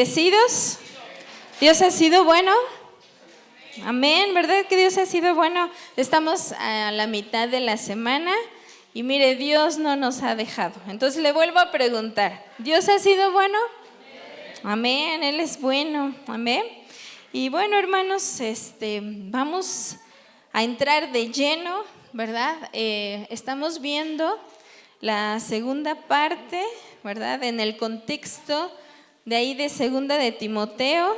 ¿Bendecidos? ¿Dios ha sido bueno? Amén, ¿verdad que Dios ha sido bueno? Estamos a la mitad de la semana y mire, Dios no nos ha dejado. Entonces le vuelvo a preguntar, ¿Dios ha sido bueno? Amén, Él es bueno, amén. Y bueno, hermanos, vamos a entrar de lleno, ¿verdad? Estamos viendo la segunda parte, ¿verdad? En el contexto de ahí de segunda de Timoteo,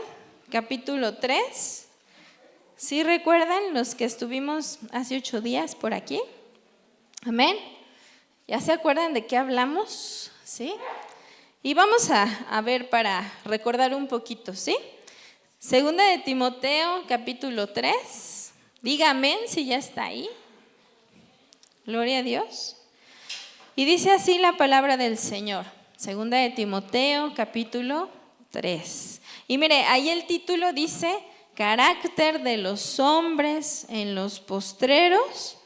capítulo 3. ¿Sí recuerdan los que estuvimos hace 8 días por aquí? Amén. ¿Ya se acuerdan de qué hablamos? ¿Sí? Y vamos a ver para recordar un poquito, ¿sí? Segunda de Timoteo, capítulo 3. Diga amén si ya está ahí. Gloria a Dios. Y dice así la palabra del Señor. Segunda de Timoteo, capítulo 3. Y mire, ahí el título dice, carácter de los hombres en los postreros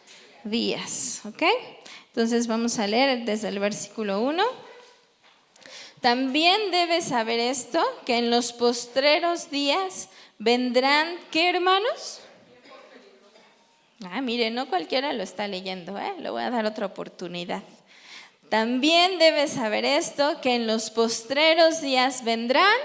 días. ¿Ok? Entonces vamos a leer desde el versículo 1. También debes saber esto, que en los postreros días vendrán, ¿qué, hermanos? Mire, no cualquiera lo está leyendo, le voy a dar otra oportunidad. También debes saber esto, que en los postreros días vendrán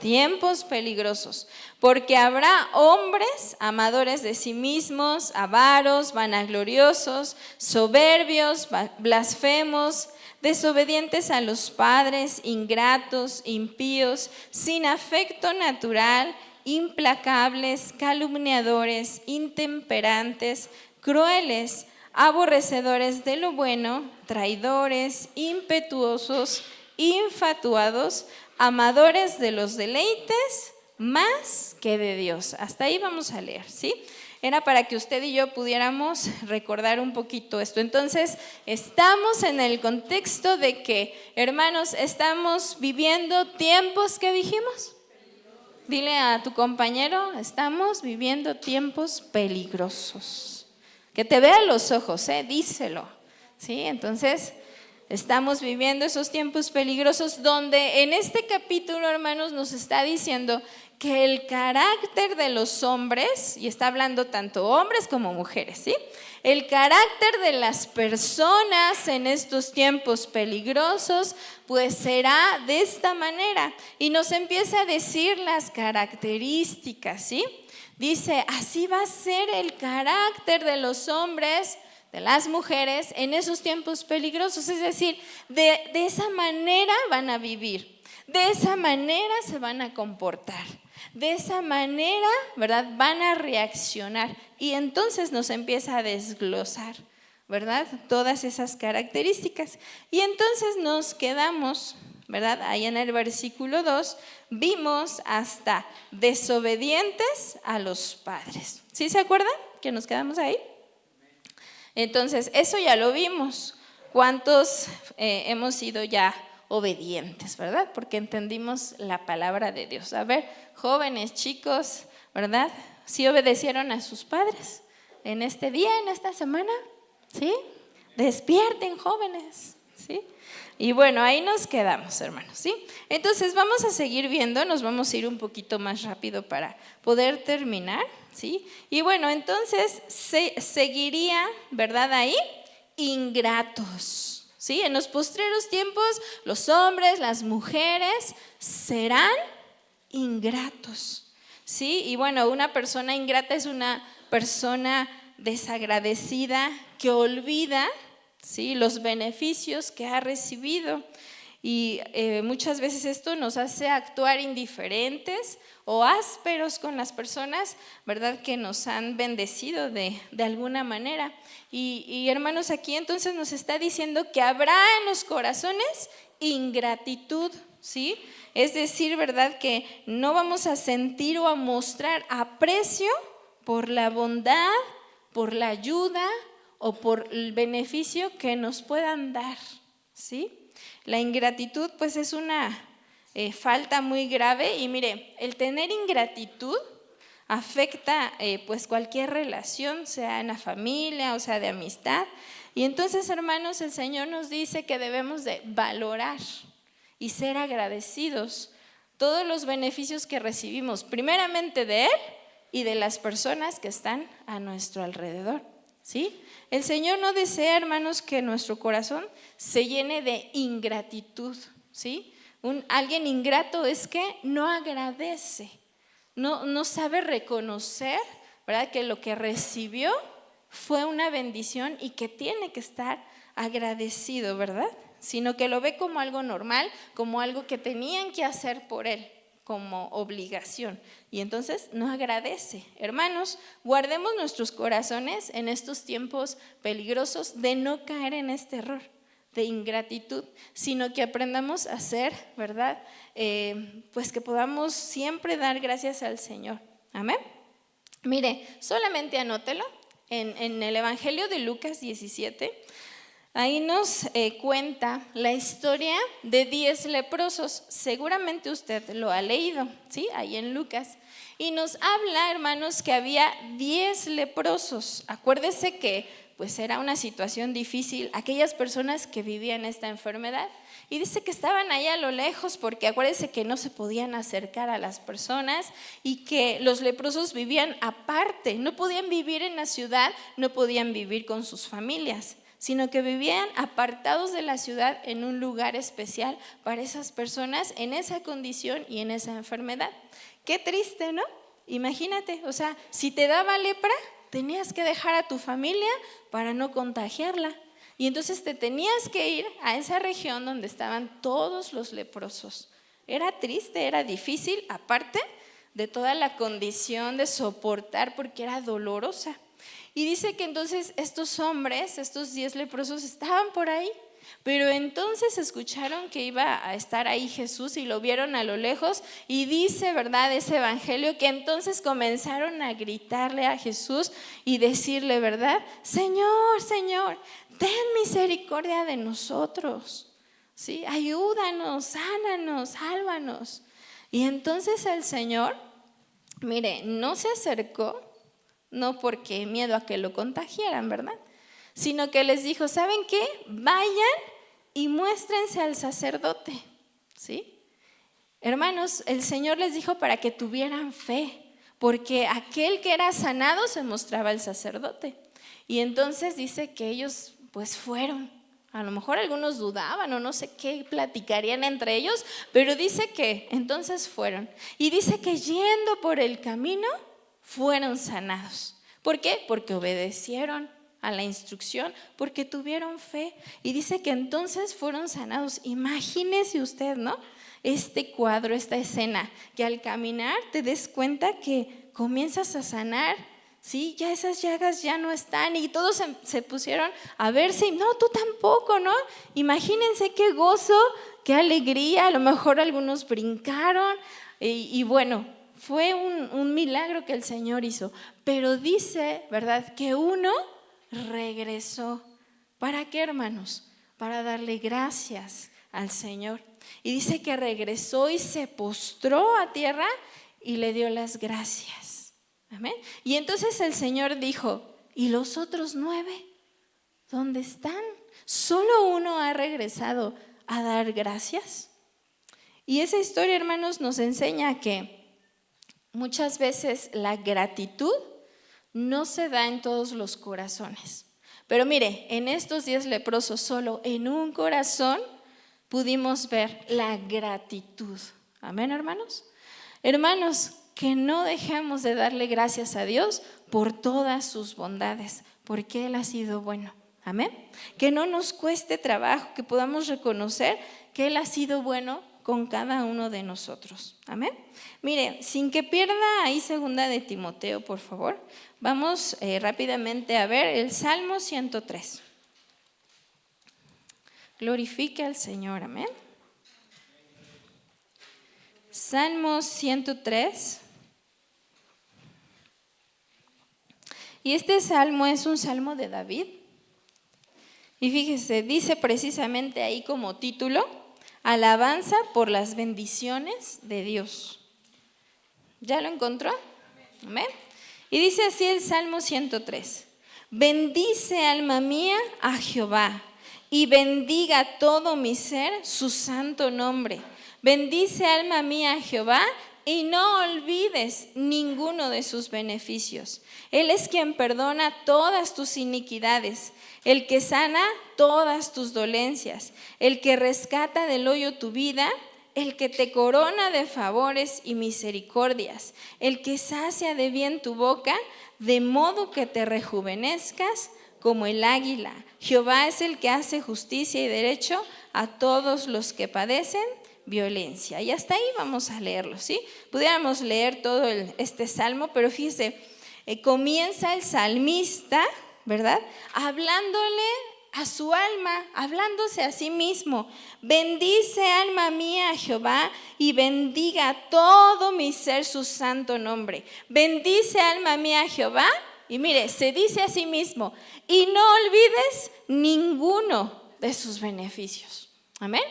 tiempos peligrosos, porque habrá hombres amadores de sí mismos, avaros, vanagloriosos, soberbios, blasfemos, desobedientes a los padres, ingratos, impíos, sin afecto natural, implacables, calumniadores, intemperantes, crueles, aborrecedores de lo bueno, traidores, impetuosos, infatuados, amadores de los deleites más que de Dios. Hasta ahí vamos a leer, ¿sí? Era para que usted y yo pudiéramos recordar un poquito esto. Entonces, estamos en el contexto de que, hermanos, estamos viviendo tiempos, ¿qué dijimos? Dile a tu compañero, estamos viviendo tiempos peligrosos. Que te vea los ojos, díselo, ¿sí? Entonces, estamos viviendo esos tiempos peligrosos donde en este capítulo, hermanos, nos está diciendo que el carácter de los hombres, y está hablando tanto hombres como mujeres, ¿sí? El carácter de las personas en estos tiempos peligrosos, pues será de esta manera. Y nos empieza a decir las características, ¿sí? Dice, así va a ser el carácter de los hombres, de las mujeres en esos tiempos peligrosos. Es decir, de esa manera van a vivir, de esa manera se van a comportar, de esa manera, ¿verdad? Van a reaccionar. Y entonces nos empieza a desglosar, ¿verdad? Todas esas características. Y entonces nos quedamos, ¿verdad? Ahí en el versículo 2 vimos hasta desobedientes a los padres. ¿Sí se acuerdan que nos quedamos ahí? Entonces, eso ya lo vimos. ¿Cuántos hemos sido ya obedientes, verdad? Porque entendimos la palabra de Dios. A ver, jóvenes, chicos, ¿verdad? ¿Sí obedecieron a sus padres en este día, en esta semana? ¿Sí? Despierten, jóvenes, ¿sí? Y bueno, ahí nos quedamos, hermanos, ¿sí? Entonces vamos a seguir viendo, nos vamos a ir un poquito más rápido para poder terminar, ¿sí? Y bueno, entonces seguiría, ¿verdad? Ahí, ingratos, ¿sí? En los postreros tiempos, los hombres, las mujeres serán ingratos, ¿sí? Y bueno, una persona ingrata es una persona desagradecida que olvida, ¿sí? Los beneficios que ha recibido. Y muchas veces esto nos hace actuar indiferentes o ásperos con las personas, ¿verdad? Que nos han bendecido de alguna manera. Y hermanos, aquí entonces nos está diciendo que habrá en los corazones ingratitud, ¿sí? Es decir, ¿verdad? Que no vamos a sentir o a mostrar aprecio por la bondad, por la ayuda o por el beneficio que nos puedan dar, ¿sí? La ingratitud pues es una falta muy grave y mire, el tener ingratitud afecta pues cualquier relación, sea en la familia o sea de amistad. Y entonces, hermanos, el Señor nos dice que debemos de valorar y ser agradecidos todos los beneficios que recibimos, primeramente de Él y de las personas que están a nuestro alrededor, ¿sí? El Señor no desea, hermanos, que nuestro corazón se llene de ingratitud, ¿sí? Alguien ingrato es que no agradece, no sabe reconocer, ¿verdad?, que lo que recibió fue una bendición y que tiene que estar agradecido, ¿verdad? Sino que lo ve como algo normal, como algo que tenían que hacer por él, como obligación. Y entonces no agradece. Hermanos, guardemos nuestros corazones en estos tiempos peligrosos de no caer en este error de ingratitud, sino que aprendamos a ser, ¿verdad? Pues que podamos siempre dar gracias al Señor. Amén. Mire, solamente anótelo en el Evangelio de Lucas 17. Ahí nos cuenta la historia de 10 leprosos. Seguramente usted lo ha leído, ¿sí? Ahí en Lucas. Y nos habla, hermanos, que había 10 leprosos. Acuérdese que pues era una situación difícil, aquellas personas que vivían esta enfermedad. Y dice que estaban ahí a lo lejos porque acuérdese que no se podían acercar a las personas y que los leprosos vivían aparte, no podían vivir en la ciudad, no podían vivir con sus familias, sino que vivían apartados de la ciudad en un lugar especial para esas personas en esa condición y en esa enfermedad. Qué triste, ¿no? Imagínate, o sea, si te daba lepra, tenías que dejar a tu familia para no contagiarla. Y entonces te tenías que ir a esa región donde estaban todos los leprosos. Era triste, era difícil, aparte de toda la condición de soportar porque era dolorosa. Y dice que entonces estos hombres, estos 10 leprosos estaban por ahí, pero entonces escucharon que iba a estar ahí Jesús y lo vieron a lo lejos y dice, ¿verdad?, ese evangelio que entonces comenzaron a gritarle a Jesús y decirle, ¿verdad?, Señor, Señor, ten misericordia de nosotros, ¿sí? Ayúdanos, sánanos, sálvanos. Y entonces el Señor, mire, no se acercó, no porque miedo a que lo contagiaran, ¿verdad?, sino que les dijo, ¿saben qué? Vayan y muéstrense al sacerdote, ¿sí? Hermanos, el Señor les dijo para que tuvieran fe, porque aquel que era sanado se mostraba al sacerdote. Y entonces dice que ellos pues fueron. A lo mejor algunos dudaban o no sé qué platicarían entre ellos, pero dice que entonces fueron. Y dice que yendo por el camino fueron sanados. ¿Por qué? Porque obedecieron a la instrucción, porque tuvieron fe. Y dice que entonces fueron sanados. Imagínese usted, ¿no? Este cuadro, esta escena, que al caminar te des cuenta que comienzas a sanar, ¿sí? Ya esas llagas ya no están y todos se pusieron a ver si, no, tú tampoco, ¿no? Imagínense qué gozo, qué alegría, a lo mejor algunos brincaron y bueno, fue un milagro que el Señor hizo. Pero dice, ¿verdad?, que uno regresó. ¿Para qué, hermanos? Para darle gracias al Señor. Y dice que regresó y se postró a tierra y le dio las gracias. Amén. Y entonces el Señor dijo, ¿y los otros 9? ¿Dónde están? Solo uno ha regresado a dar gracias. Y esa historia, hermanos, nos enseña que muchas veces la gratitud no se da en todos los corazones. Pero mire, en estos 10 leprosos, solo en un corazón pudimos ver la gratitud. Amén, hermanos. Hermanos, que no dejemos de darle gracias a Dios por todas sus bondades, porque Él ha sido bueno. Amén. Que no nos cueste trabajo, que podamos reconocer que Él ha sido bueno con cada uno de nosotros. Amén. Mire, sin que pierda ahí 2 de Timoteo, por favor, vamos rápidamente a ver el Salmo 103. Glorifique al Señor, amén. Salmo 103. Y este salmo es un salmo de David. Y fíjese, dice precisamente ahí como título, alabanza por las bendiciones de Dios. ¿Ya lo encontró? Amén. Y dice así el Salmo 103. Bendice, alma mía, a Jehová, y bendiga todo mi ser su santo nombre. Bendice, alma mía, a Jehová, y no olvides ninguno de sus beneficios. Él es quien perdona todas tus iniquidades, el que sana todas tus dolencias, el que rescata del hoyo tu vida, el que te corona de favores y misericordias, el que sacia de bien tu boca, de modo que te rejuvenezcas como el águila. Jehová es el que hace justicia y derecho a todos los que padecen violencia. Y hasta ahí vamos a leerlo, ¿sí? Pudiéramos leer todo este salmo, pero fíjese, comienza el salmista, ¿verdad? Hablándole a su alma, hablándose a sí mismo. Bendice, alma mía, a Jehová, y bendiga todo mi ser su santo nombre. Bendice, alma mía, a Jehová, y mire, se dice a sí mismo, y no olvides ninguno de sus beneficios. Amén.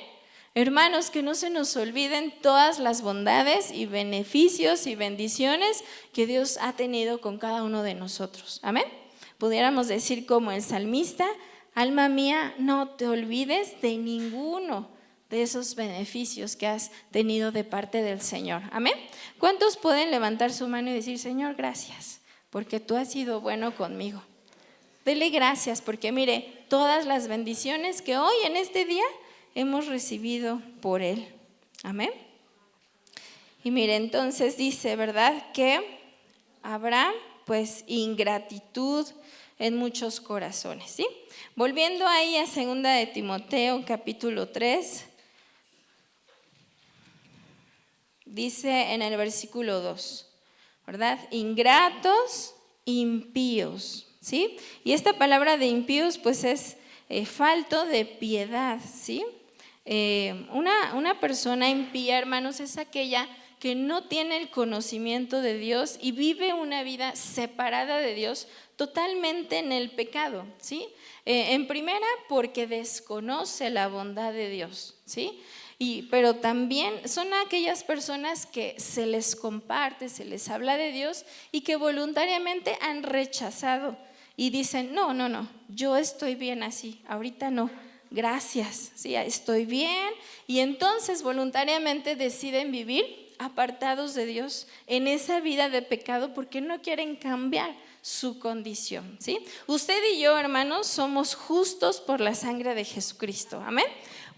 Hermanos, que no se nos olviden todas las bondades y beneficios y bendiciones que Dios ha tenido con cada uno de nosotros. Amén. Pudiéramos decir como el salmista: alma mía, no te olvides de ninguno de esos beneficios que has tenido de parte del Señor. Amén. ¿Cuántos pueden levantar su mano y decir: Señor, gracias, porque tú has sido bueno conmigo? Dele gracias, porque mire, todas las bendiciones que hoy en este día hemos recibido por Él. Amén. Y mire, entonces dice, ¿verdad?, que habrá pues ingratitud en muchos corazones, ¿sí? Volviendo ahí a 2 de Timoteo capítulo 3, dice en el versículo 2, ¿verdad? Ingratos, impíos, ¿sí? Y esta palabra de impíos pues es falto de piedad, ¿sí? Una persona impía, hermanos, es aquella que no tiene el conocimiento de Dios y vive una vida separada de Dios, totalmente en el pecado, ¿sí? En primera, porque desconoce la bondad de Dios, ¿sí? Pero también son aquellas personas que se les comparte, se les habla de Dios y que voluntariamente han rechazado y dicen: no, yo estoy bien así, ahorita no, gracias, sí, estoy bien. Y entonces voluntariamente deciden vivir apartados de Dios en esa vida de pecado porque no quieren cambiar su condición, ¿sí? Usted y yo, hermanos, somos justos por la sangre de Jesucristo, amén.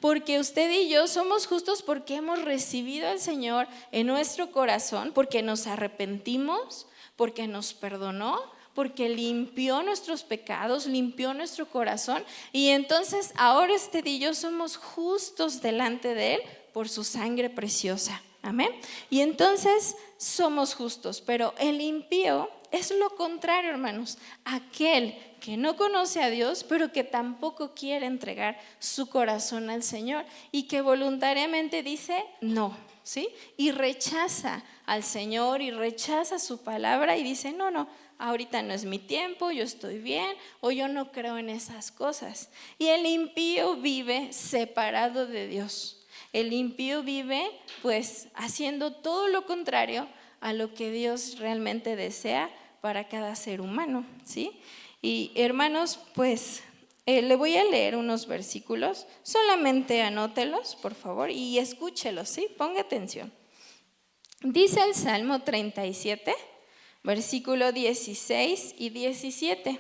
Porque usted y yo somos justos porque hemos recibido al Señor en nuestro corazón, porque nos arrepentimos, porque nos perdonó, porque limpió nuestros pecados, limpió nuestro corazón, y entonces ahora usted y yo somos justos delante de Él por su sangre preciosa. Amén. Y entonces somos justos, pero el impío es lo contrario, hermanos, aquel que no conoce a Dios, pero que tampoco quiere entregar su corazón al Señor y que voluntariamente dice no, ¿sí? Y rechaza al Señor y rechaza su palabra y dice: no, ahorita no es mi tiempo, yo estoy bien, o yo no creo en esas cosas. Y el impío vive separado de Dios. El impío vive pues haciendo todo lo contrario a lo que Dios realmente desea para cada ser humano, ¿sí? Y hermanos, pues le voy a leer unos versículos, solamente anótelos, por favor, y escúchelos, ¿sí? Ponga atención. Dice el Salmo 37, versículo 16 y 17: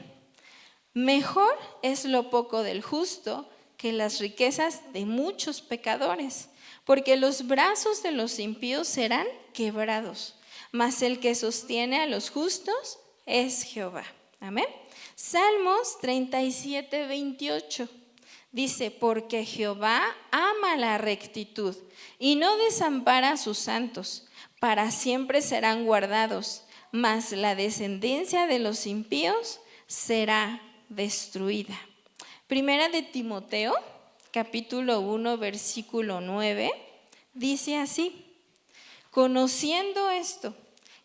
mejor es lo poco del justo que las riquezas de muchos pecadores, porque los brazos de los impíos serán quebrados, mas el que sostiene a los justos es Jehová. Amén. Salmos 37, 28 dice: porque Jehová ama la rectitud y no desampara a sus santos, para siempre serán guardados, mas la descendencia de los impíos será destruida. Primera de Timoteo, capítulo 1, versículo 9, dice así: conociendo esto,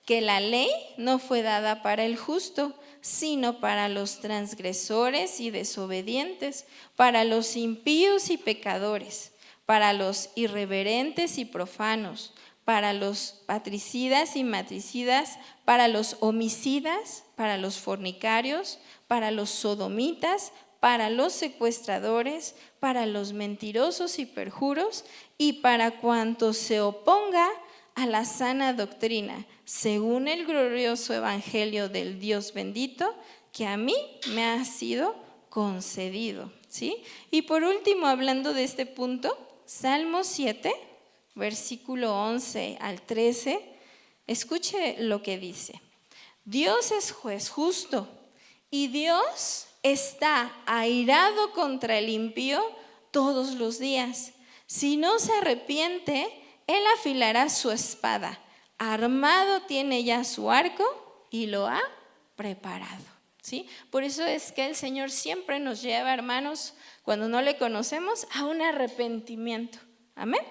que la ley no fue dada para el justo, sino para los transgresores y desobedientes, para los impíos y pecadores, para los irreverentes y profanos, para los patricidas y matricidas, para los homicidas, para los fornicarios, para los sodomitas, para los secuestradores, para los mentirosos y perjuros, y para cuanto se oponga a la sana doctrina, según el glorioso evangelio del Dios bendito, que a mí me ha sido concedido. ¿Sí? Y por último, hablando de este punto, Salmo 7, versículo 11 al 13, escuche lo que dice. Dios es juez justo y Dios está airado contra el impío todos los días. Si no se arrepiente, Él afilará su espada. Armado tiene ya su arco y lo ha preparado. ¿Sí? Por eso es que el Señor siempre nos lleva, hermanos, cuando no le conocemos, a un arrepentimiento. Amén.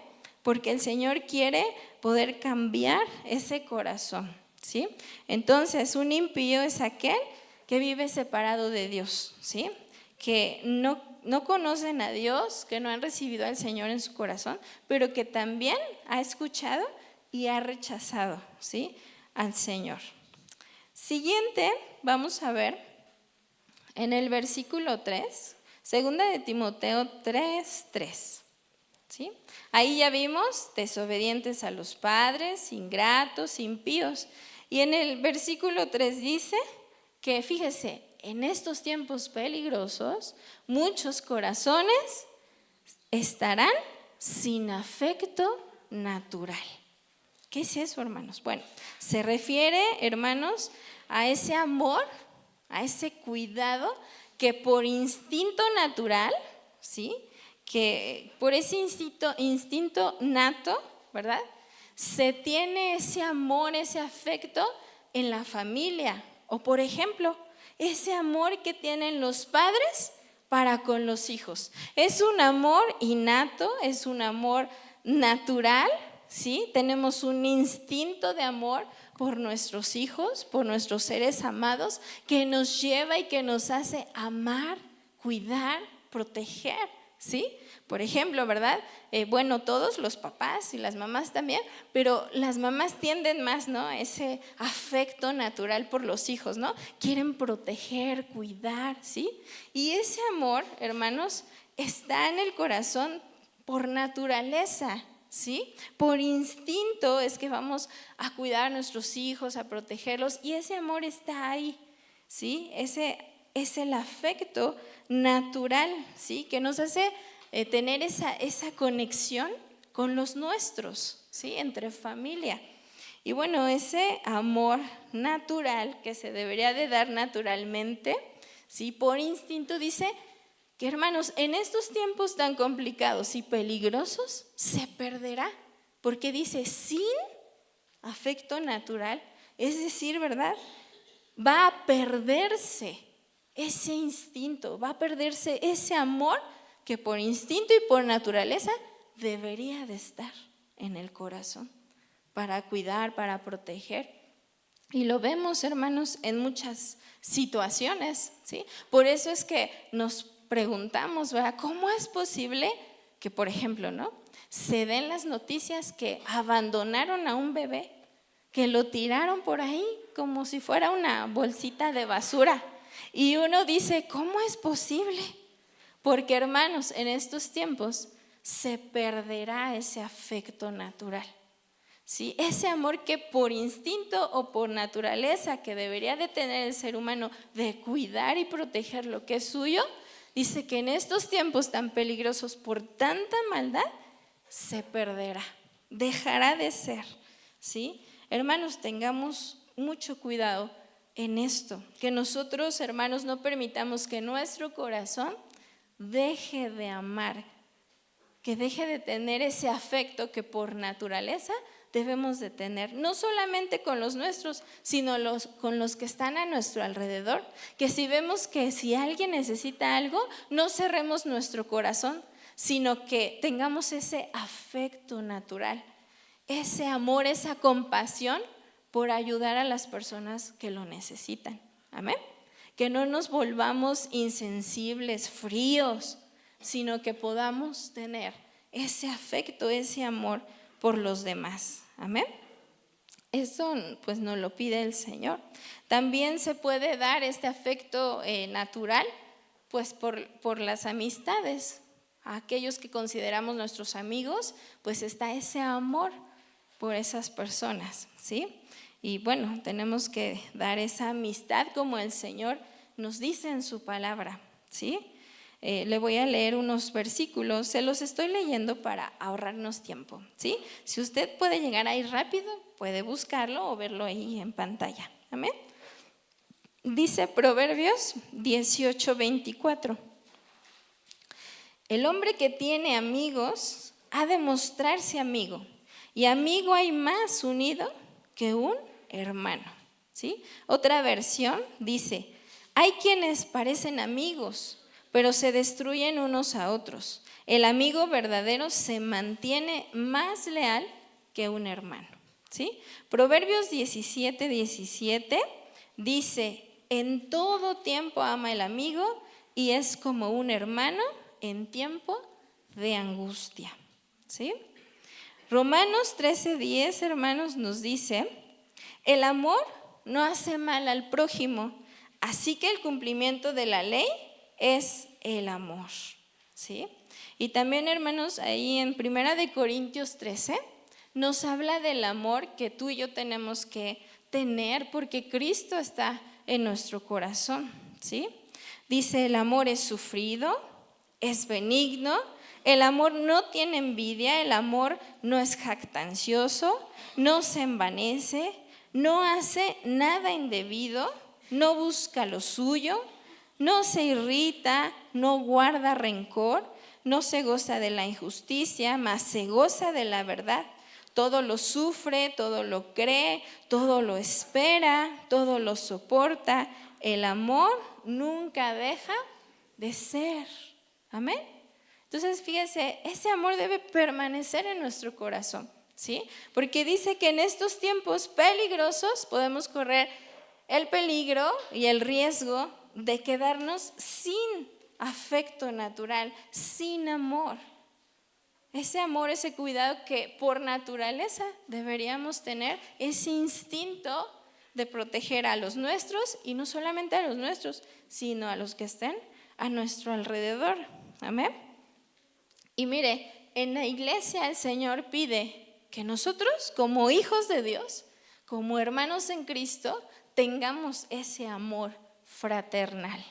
Porque el Señor quiere poder cambiar ese corazón. ¿Sí? Entonces, un impío es aquel que vive separado de Dios, ¿sí? Que no conocen a Dios, que no han recibido al Señor en su corazón, pero que también ha escuchado y ha rechazado, ¿sí? Al Señor. Siguiente, vamos a ver en el versículo 3, segunda de Timoteo 3:3. ¿Sí? Ahí ya vimos desobedientes a los padres, ingratos, impíos. Y en el versículo 3 dice que, fíjese, en estos tiempos peligrosos, muchos corazones estarán sin afecto natural. ¿Qué es eso, hermanos? Bueno, se refiere, hermanos, a ese amor, a ese cuidado que por instinto natural, ¿sí? Que por ese instinto nato, ¿verdad? Se tiene ese amor, ese afecto en la familia. O por ejemplo, ese amor que tienen los padres para con los hijos. Es un amor innato, es un amor natural, ¿sí? Tenemos un instinto de amor por nuestros hijos, por nuestros seres amados, que nos lleva y que nos hace amar, cuidar, proteger, ¿sí? Por ejemplo, ¿verdad? Bueno, todos los papás y las mamás también, pero las mamás tienden más, ¿no? Ese afecto natural por los hijos, ¿no? Quieren proteger, cuidar, ¿sí? Y ese amor, hermanos, está en el corazón por naturaleza, ¿sí? Por instinto es que vamos a cuidar a nuestros hijos, a protegerlos, y ese amor está ahí, ¿sí? Ese es el afecto natural, ¿sí? Que nos hace tener esa conexión con los nuestros, ¿sí? Entre familia. Y bueno, ese amor natural que se debería de dar naturalmente, ¿sí? Por instinto dice que, hermanos, en estos tiempos tan complicados y peligrosos se perderá, porque dice sin afecto natural, es decir, ¿verdad? Va a perderse ese instinto, va a perderse ese amor que por instinto y por naturaleza debería de estar en el corazón para cuidar, para proteger. Y lo vemos, hermanos, en muchas situaciones, ¿sí? Por eso es que nos preguntamos, ¿verdad? ¿Cómo es posible que, por ejemplo, ¿no? se den las noticias que abandonaron a un bebé, que lo tiraron por ahí como si fuera una bolsita de basura? Y uno dice, ¿cómo es posible? Porque, hermanos, en estos tiempos se perderá ese afecto natural, ¿sí? Ese amor que por instinto o por naturaleza que debería de tener el ser humano de cuidar y proteger lo que es suyo, dice que en estos tiempos tan peligrosos por tanta maldad se perderá, dejará de ser, ¿sí? Hermanos, tengamos mucho cuidado en esto, que nosotros, hermanos, no permitamos que nuestro corazón deje de amar, que deje de tener ese afecto que por naturaleza debemos de tener, no solamente con los nuestros, sino con los que están a nuestro alrededor, que si vemos que si alguien necesita algo, no cerremos nuestro corazón, sino que tengamos ese afecto natural, ese amor, esa compasión por ayudar a las personas que lo necesitan. Amén. Que no nos volvamos insensibles, fríos, sino que podamos tener ese afecto, ese amor por los demás. Amén. Eso pues nos lo pide el Señor. También se puede dar este afecto natural Pues por las amistades, a aquellos que consideramos nuestros amigos, pues está ese amor por esas personas, ¿sí? Y bueno, tenemos que dar esa amistad como el Señor nos dice en su palabra, ¿sí? Le voy a leer unos versículos, se los estoy leyendo para ahorrarnos tiempo, ¿sí? Si usted puede llegar ahí rápido, puede buscarlo o verlo ahí en pantalla, amén. Dice Proverbios 18:24. El hombre que tiene amigos ha de mostrarse amigo, y amigo hay más unido que un hermano, ¿sí? Otra versión dice, hay quienes parecen amigos, pero se destruyen unos a otros. El amigo verdadero se mantiene más leal que un hermano, ¿sí? Proverbios 17:17 dice, en todo tiempo ama el amigo y es como un hermano en tiempo de angustia, ¿sí? Romanos 13:10, hermanos, nos dice, el amor no hace mal al prójimo, así que el cumplimiento de la ley es el amor, ¿sí? Y también, hermanos, ahí en 1 de Corintios 13 nos habla del amor que tú y yo tenemos que tener porque Cristo está en nuestro corazón, ¿sí? Dice, el amor es sufrido, es benigno, el amor no tiene envidia, el amor no es jactancioso, no se envanece, no hace nada indebido, no busca lo suyo, no se irrita, no guarda rencor, no se goza de la injusticia, mas se goza de la verdad. Todo lo sufre, todo lo cree, todo lo espera, todo lo soporta. El amor nunca deja de ser. Amén. Entonces, fíjese, ese amor debe permanecer en nuestro corazón, ¿sí? Porque dice que en estos tiempos peligrosos podemos correr el peligro y el riesgo de quedarnos sin afecto natural, sin amor. Ese amor, ese cuidado que por naturaleza deberíamos tener, ese instinto de proteger a los nuestros y no solamente a los nuestros, sino a los que estén a nuestro alrededor. Amén. Y mire, en la iglesia el Señor pide que nosotros como hijos de Dios, como hermanos en Cristo, tengamos ese amor fraternal,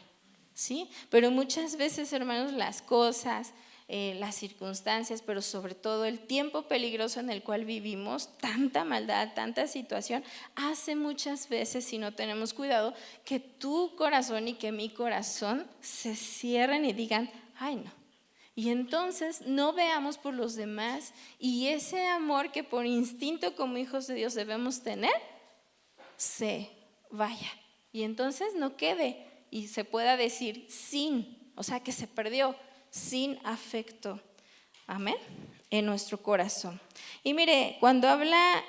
¿sí? Pero muchas veces, hermanos, las cosas, las circunstancias, pero sobre todo el tiempo peligroso en el cual vivimos, tanta maldad, tanta situación, hace muchas veces, si no tenemos cuidado, que tu corazón y que mi corazón se cierren y digan, ay no. Y entonces no veamos por los demás y ese amor que por instinto como hijos de Dios debemos tener, se vaya. Y entonces no quede y se pueda decir sin, o sea que se perdió, sin afecto. Amén. En nuestro corazón. Y mire, cuando habla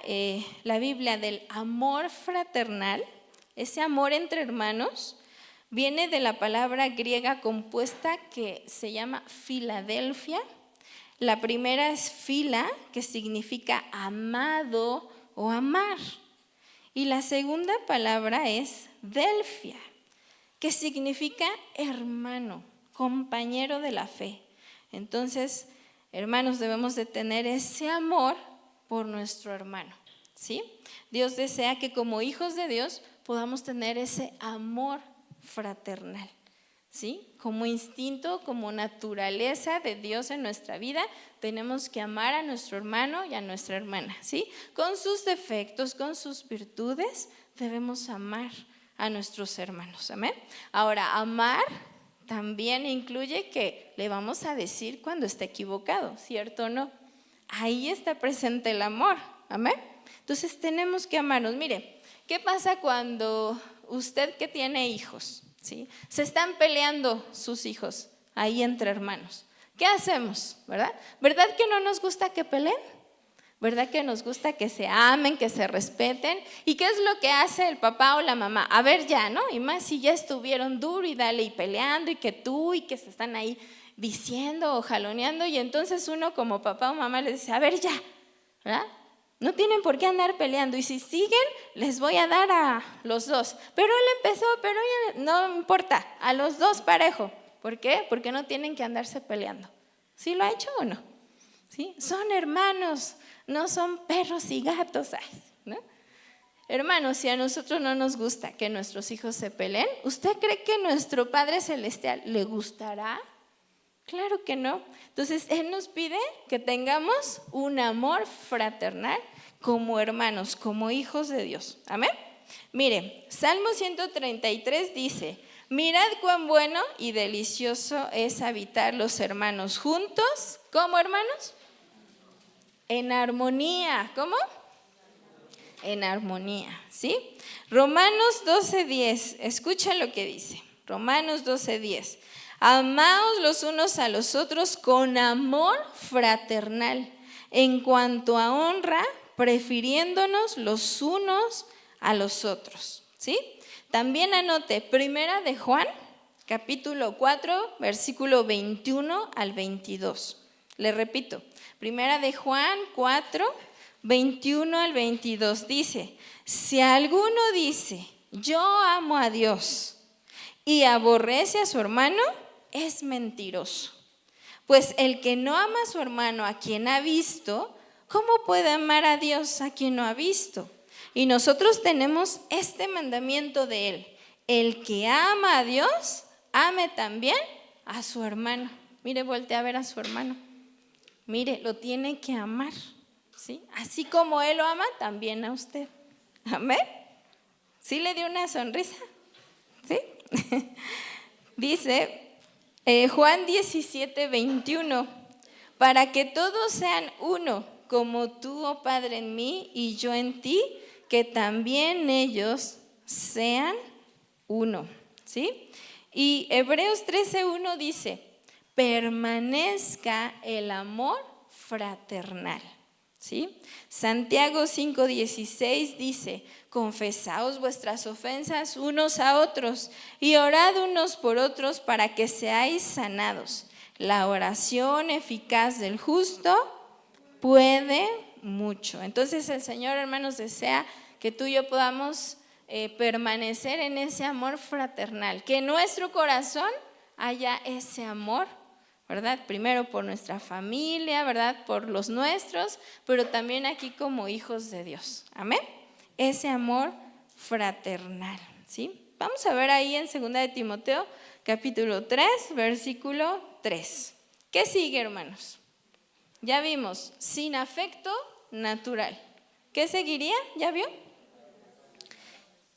la Biblia del amor fraternal, ese amor entre hermanos, viene de la palabra griega compuesta que se llama Filadelfia. La primera es fila, que significa amado o amar. Y la segunda palabra es delfia, que significa hermano, compañero de la fe. Entonces, hermanos, debemos de tener ese amor por nuestro hermano, ¿sí? Dios desea que como hijos de Dios podamos tener ese amor fraternal, ¿sí? Como instinto, como naturaleza de Dios en nuestra vida, tenemos que amar a nuestro hermano y a nuestra hermana, ¿sí? Con sus defectos, con sus virtudes, debemos amar a nuestros hermanos, ¿amén? Ahora, amar también incluye que le vamos a decir cuando está equivocado, ¿cierto o no? Ahí está presente el amor, ¿amén? Entonces tenemos que amarnos. Mire, ¿qué pasa cuando usted que tiene hijos, ¿sí? Se están peleando sus hijos ahí entre hermanos? ¿Qué hacemos, verdad? ¿Verdad que no nos gusta que peleen? ¿Verdad que nos gusta que se amen, que se respeten? ¿Y qué es lo que hace el papá o la mamá? A ver ya, ¿no? Y más si ya estuvieron duro y dale y peleando y que tú y que se están ahí diciendo o jaloneando y entonces uno como papá o mamá les dice, a ver ya, ¿verdad? No tienen por qué andar peleando y si siguen les voy a dar a los dos. Pero él empezó, pero ella, no importa, a los dos parejo. ¿Por qué? Porque no tienen que andarse peleando. ¿Sí lo ha hecho o no? ¿Sí? Son hermanos, no son perros y gatos, ¿no? Hermanos, si a nosotros no nos gusta que nuestros hijos se peleen, ¿usted cree que nuestro Padre Celestial le gustará? Claro que no. Entonces, Él nos pide que tengamos un amor fraternal como hermanos, como hijos de Dios. Amén. Mire, Salmo 133 dice: mirad cuán bueno y delicioso es habitar los hermanos juntos. ¿Cómo, hermanos? En armonía. ¿Cómo? En armonía, ¿sí? Romanos 12:10, escucha lo que dice. Romanos 12:10. Amaos los unos a los otros con amor fraternal, en cuanto a honra, prefiriéndonos los unos a los otros, ¿sí? También anote, Primera de Juan, capítulo 4, versículo 21 al 22. Le repito, Primera de Juan 4, 21 al 22 dice: si alguno dice, yo amo a Dios y aborrece a su hermano, es mentiroso. Pues el que no ama a su hermano a quien ha visto, ¿cómo puede amar a Dios a quien no ha visto? Y nosotros tenemos este mandamiento de Él: el que ama a Dios, ame también a su hermano. Mire, voltea a ver a su hermano. Mire, lo tiene que amar, ¿sí? Así como Él lo ama, también a usted. ¿Amén? ¿Sí le dio una sonrisa? ¿Sí? Dice Juan 17:21, para que todos sean uno, como tú, oh Padre, en mí y yo en ti, que también ellos sean uno, ¿sí? Y Hebreos 13:1 dice: permanezca el amor fraternal, ¿sí? Santiago 5:16 dice: confesaos vuestras ofensas unos a otros y orad unos por otros para que seáis sanados. La oración eficaz del justo puede mucho. Entonces el Señor, hermanos, desea que tú y yo podamos permanecer en ese amor fraternal, que en nuestro corazón haya ese amor, ¿verdad? Primero por nuestra familia, ¿verdad? Por los nuestros, pero también aquí como hijos de Dios. Amén. Ese amor fraternal, ¿sí? Vamos a ver ahí en 2 de Timoteo, capítulo 3, versículo 3. ¿Qué sigue, hermanos? Ya vimos, sin afecto natural. ¿Qué seguiría? ¿Ya vio?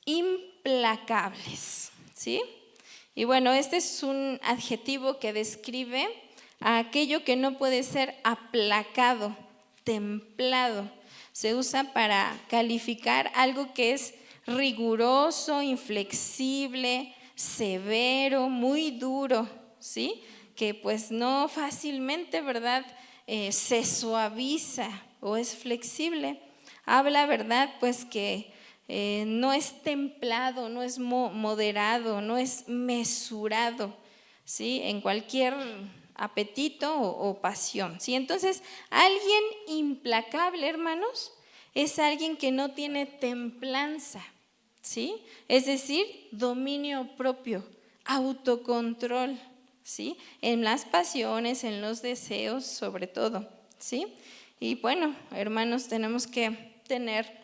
Implacables, ¿sí? Y bueno, este es un adjetivo que describe a aquello que no puede ser aplacado, templado. Se usa para calificar algo que es riguroso, inflexible, severo, muy duro, ¿sí? Que pues no fácilmente, ¿verdad? Se suaviza o es flexible. Habla, ¿verdad? Pues que no es templado, no es moderado, no es mesurado, ¿sí? En cualquier apetito o pasión, ¿sí? Entonces, alguien implacable, hermanos, es alguien que no tiene templanza, ¿sí? Es decir, dominio propio, autocontrol, ¿sí? En las pasiones, en los deseos, sobre todo, ¿sí? Y bueno, hermanos, tenemos que tener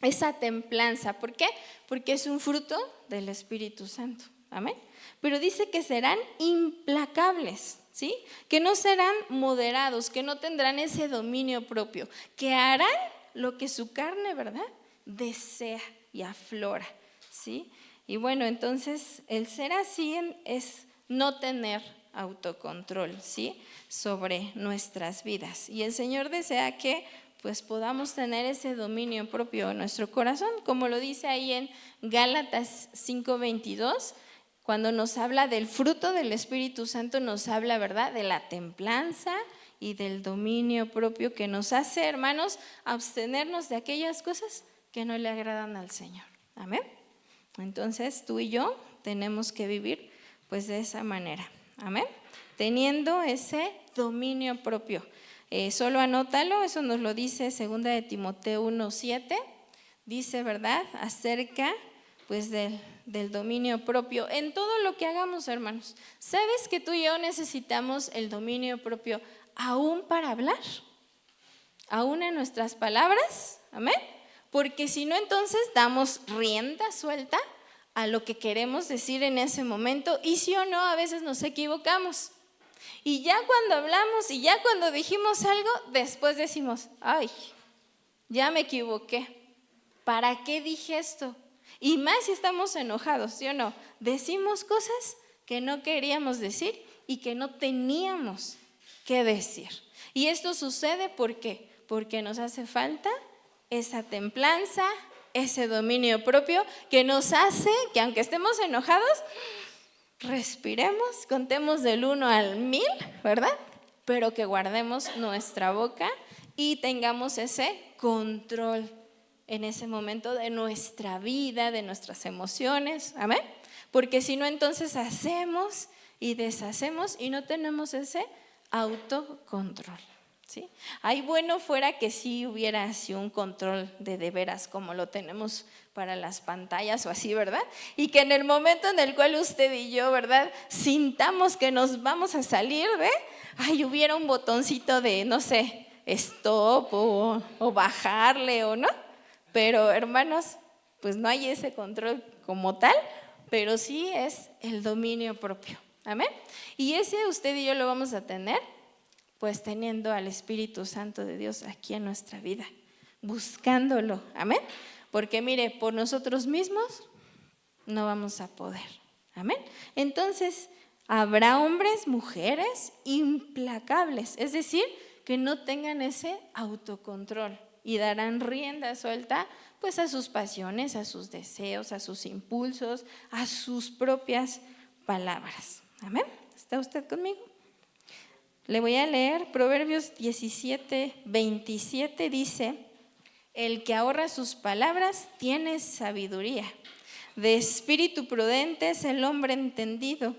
esa templanza. ¿Por qué? Porque es un fruto del Espíritu Santo. Amén. Pero dice que serán implacables, ¿sí? Que no serán moderados, que no tendrán ese dominio propio, que harán lo que su carne, ¿verdad?, desea y aflora, ¿sí? Y bueno, entonces el ser así es no tener autocontrol, ¿sí?, sobre nuestras vidas. Y el Señor desea que pues podamos tener ese dominio propio en nuestro corazón, como lo dice ahí en Gálatas 5:22, cuando nos habla del fruto del Espíritu Santo, nos habla, ¿verdad?, de la templanza y del dominio propio que nos hace, hermanos, abstenernos de aquellas cosas que no le agradan al Señor. Amén. Entonces tú y yo tenemos que vivir pues de esa manera. Amén. Teniendo ese dominio propio. Solo anótalo, eso nos lo dice 2 de Timoteo 1:7, dice, ¿verdad?, acerca pues del dominio propio en todo lo que hagamos, hermanos. ¿Sabes que tú y yo necesitamos el dominio propio aún para hablar? Aún en nuestras palabras, amén. Porque si no, entonces damos rienda suelta a lo que queremos decir en ese momento, y sí o no, a veces nos equivocamos. Y ya cuando hablamos y ya cuando dijimos algo, después decimos, ay, ya me equivoqué. ¿Para qué dije esto? Y más si estamos enojados, ¿sí o no? Decimos cosas que no queríamos decir y que no teníamos que decir. Y esto sucede ¿por qué? Porque nos hace falta esa templanza, ese dominio propio que nos hace que aunque estemos enojados, respiremos, contemos del 1 al 1000, ¿verdad? Pero que guardemos nuestra boca y tengamos ese control en ese momento de nuestra vida, de nuestras emociones, amén. Porque si no, entonces hacemos y deshacemos y no tenemos ese autocontrol, ¿sí? Ay, bueno fuera que sí hubiera así un control de veras como lo tenemos para las pantallas o así, ¿verdad? Y que en el momento en el cual usted y yo, ¿verdad?, sintamos que nos vamos a salir de, ay, hubiera un botoncito de, no sé, stop o bajarle o no. Pero hermanos, pues no hay ese control como tal, pero sí es el dominio propio, amén. Y ese usted y yo lo vamos a tener pues teniendo al Espíritu Santo de Dios aquí en nuestra vida, buscándolo, amén. Porque mire, por nosotros mismos no vamos a poder, amén. Entonces, habrá hombres, mujeres implacables, es decir, que no tengan ese autocontrol y darán rienda suelta pues a sus pasiones, a sus deseos, a sus impulsos, a sus propias palabras, amén. ¿Está usted conmigo? Le voy a leer Proverbios 17:27, dice: el que ahorra sus palabras tiene sabiduría, de espíritu prudente es el hombre entendido,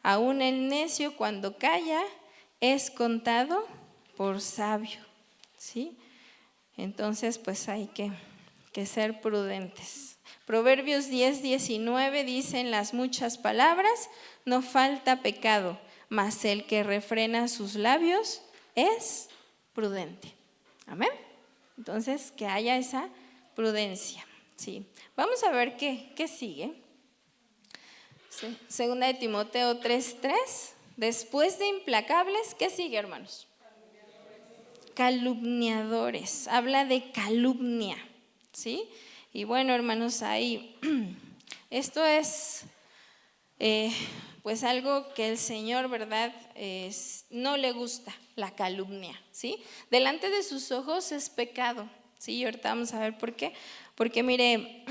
aún el necio cuando calla es contado por sabio, ¿sí? Entonces pues hay que ser prudentes. Proverbios 10:19 dice: en las muchas palabras no falta pecado, mas el que refrena sus labios es prudente. Amén. Entonces, que haya esa prudencia. Sí. Vamos a ver qué sigue. Sí. Segunda de Timoteo 3:3. Después de implacables, ¿qué sigue, hermanos? Calumniadores. Habla de calumnia, ¿sí? Y bueno, hermanos, ahí esto es pues algo que el Señor, ¿verdad?, no le gusta, la calumnia, ¿sí? Delante de sus ojos es pecado, ¿sí? Y ahorita vamos a ver por qué. Porque mire,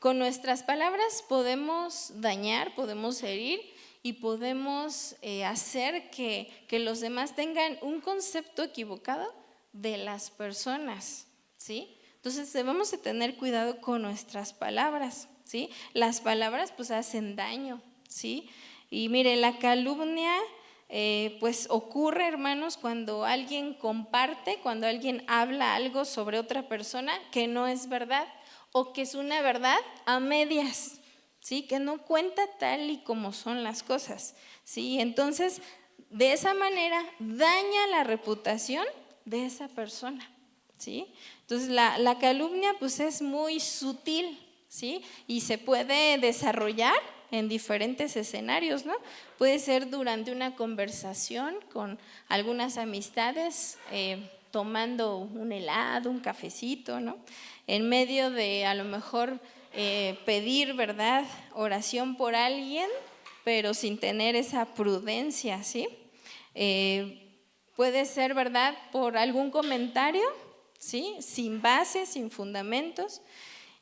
con nuestras palabras podemos dañar, podemos herir y podemos hacer que los demás tengan un concepto equivocado de las personas, ¿sí? Entonces debemos de tener cuidado con nuestras palabras, ¿sí? Las palabras pues hacen daño, ¿sí? Y mire, la calumnia pues ocurre, hermanos, cuando alguien comparte, cuando alguien habla algo sobre otra persona que no es verdad o que es una verdad a medias, ¿sí? Que no cuenta tal y como son las cosas, ¿sí? Entonces, de esa manera daña la reputación de esa persona, ¿sí? Entonces, la calumnia pues es muy sutil, ¿sí? Y se puede desarrollar en diferentes escenarios, ¿no? Puede ser durante una conversación con algunas amistades, tomando un helado, un cafecito, ¿no? En medio de a lo mejor pedir, ¿verdad?, oración por alguien, pero sin tener esa prudencia, ¿sí? Puede ser, ¿verdad?, por algún comentario, ¿sí?, sin base, sin fundamentos.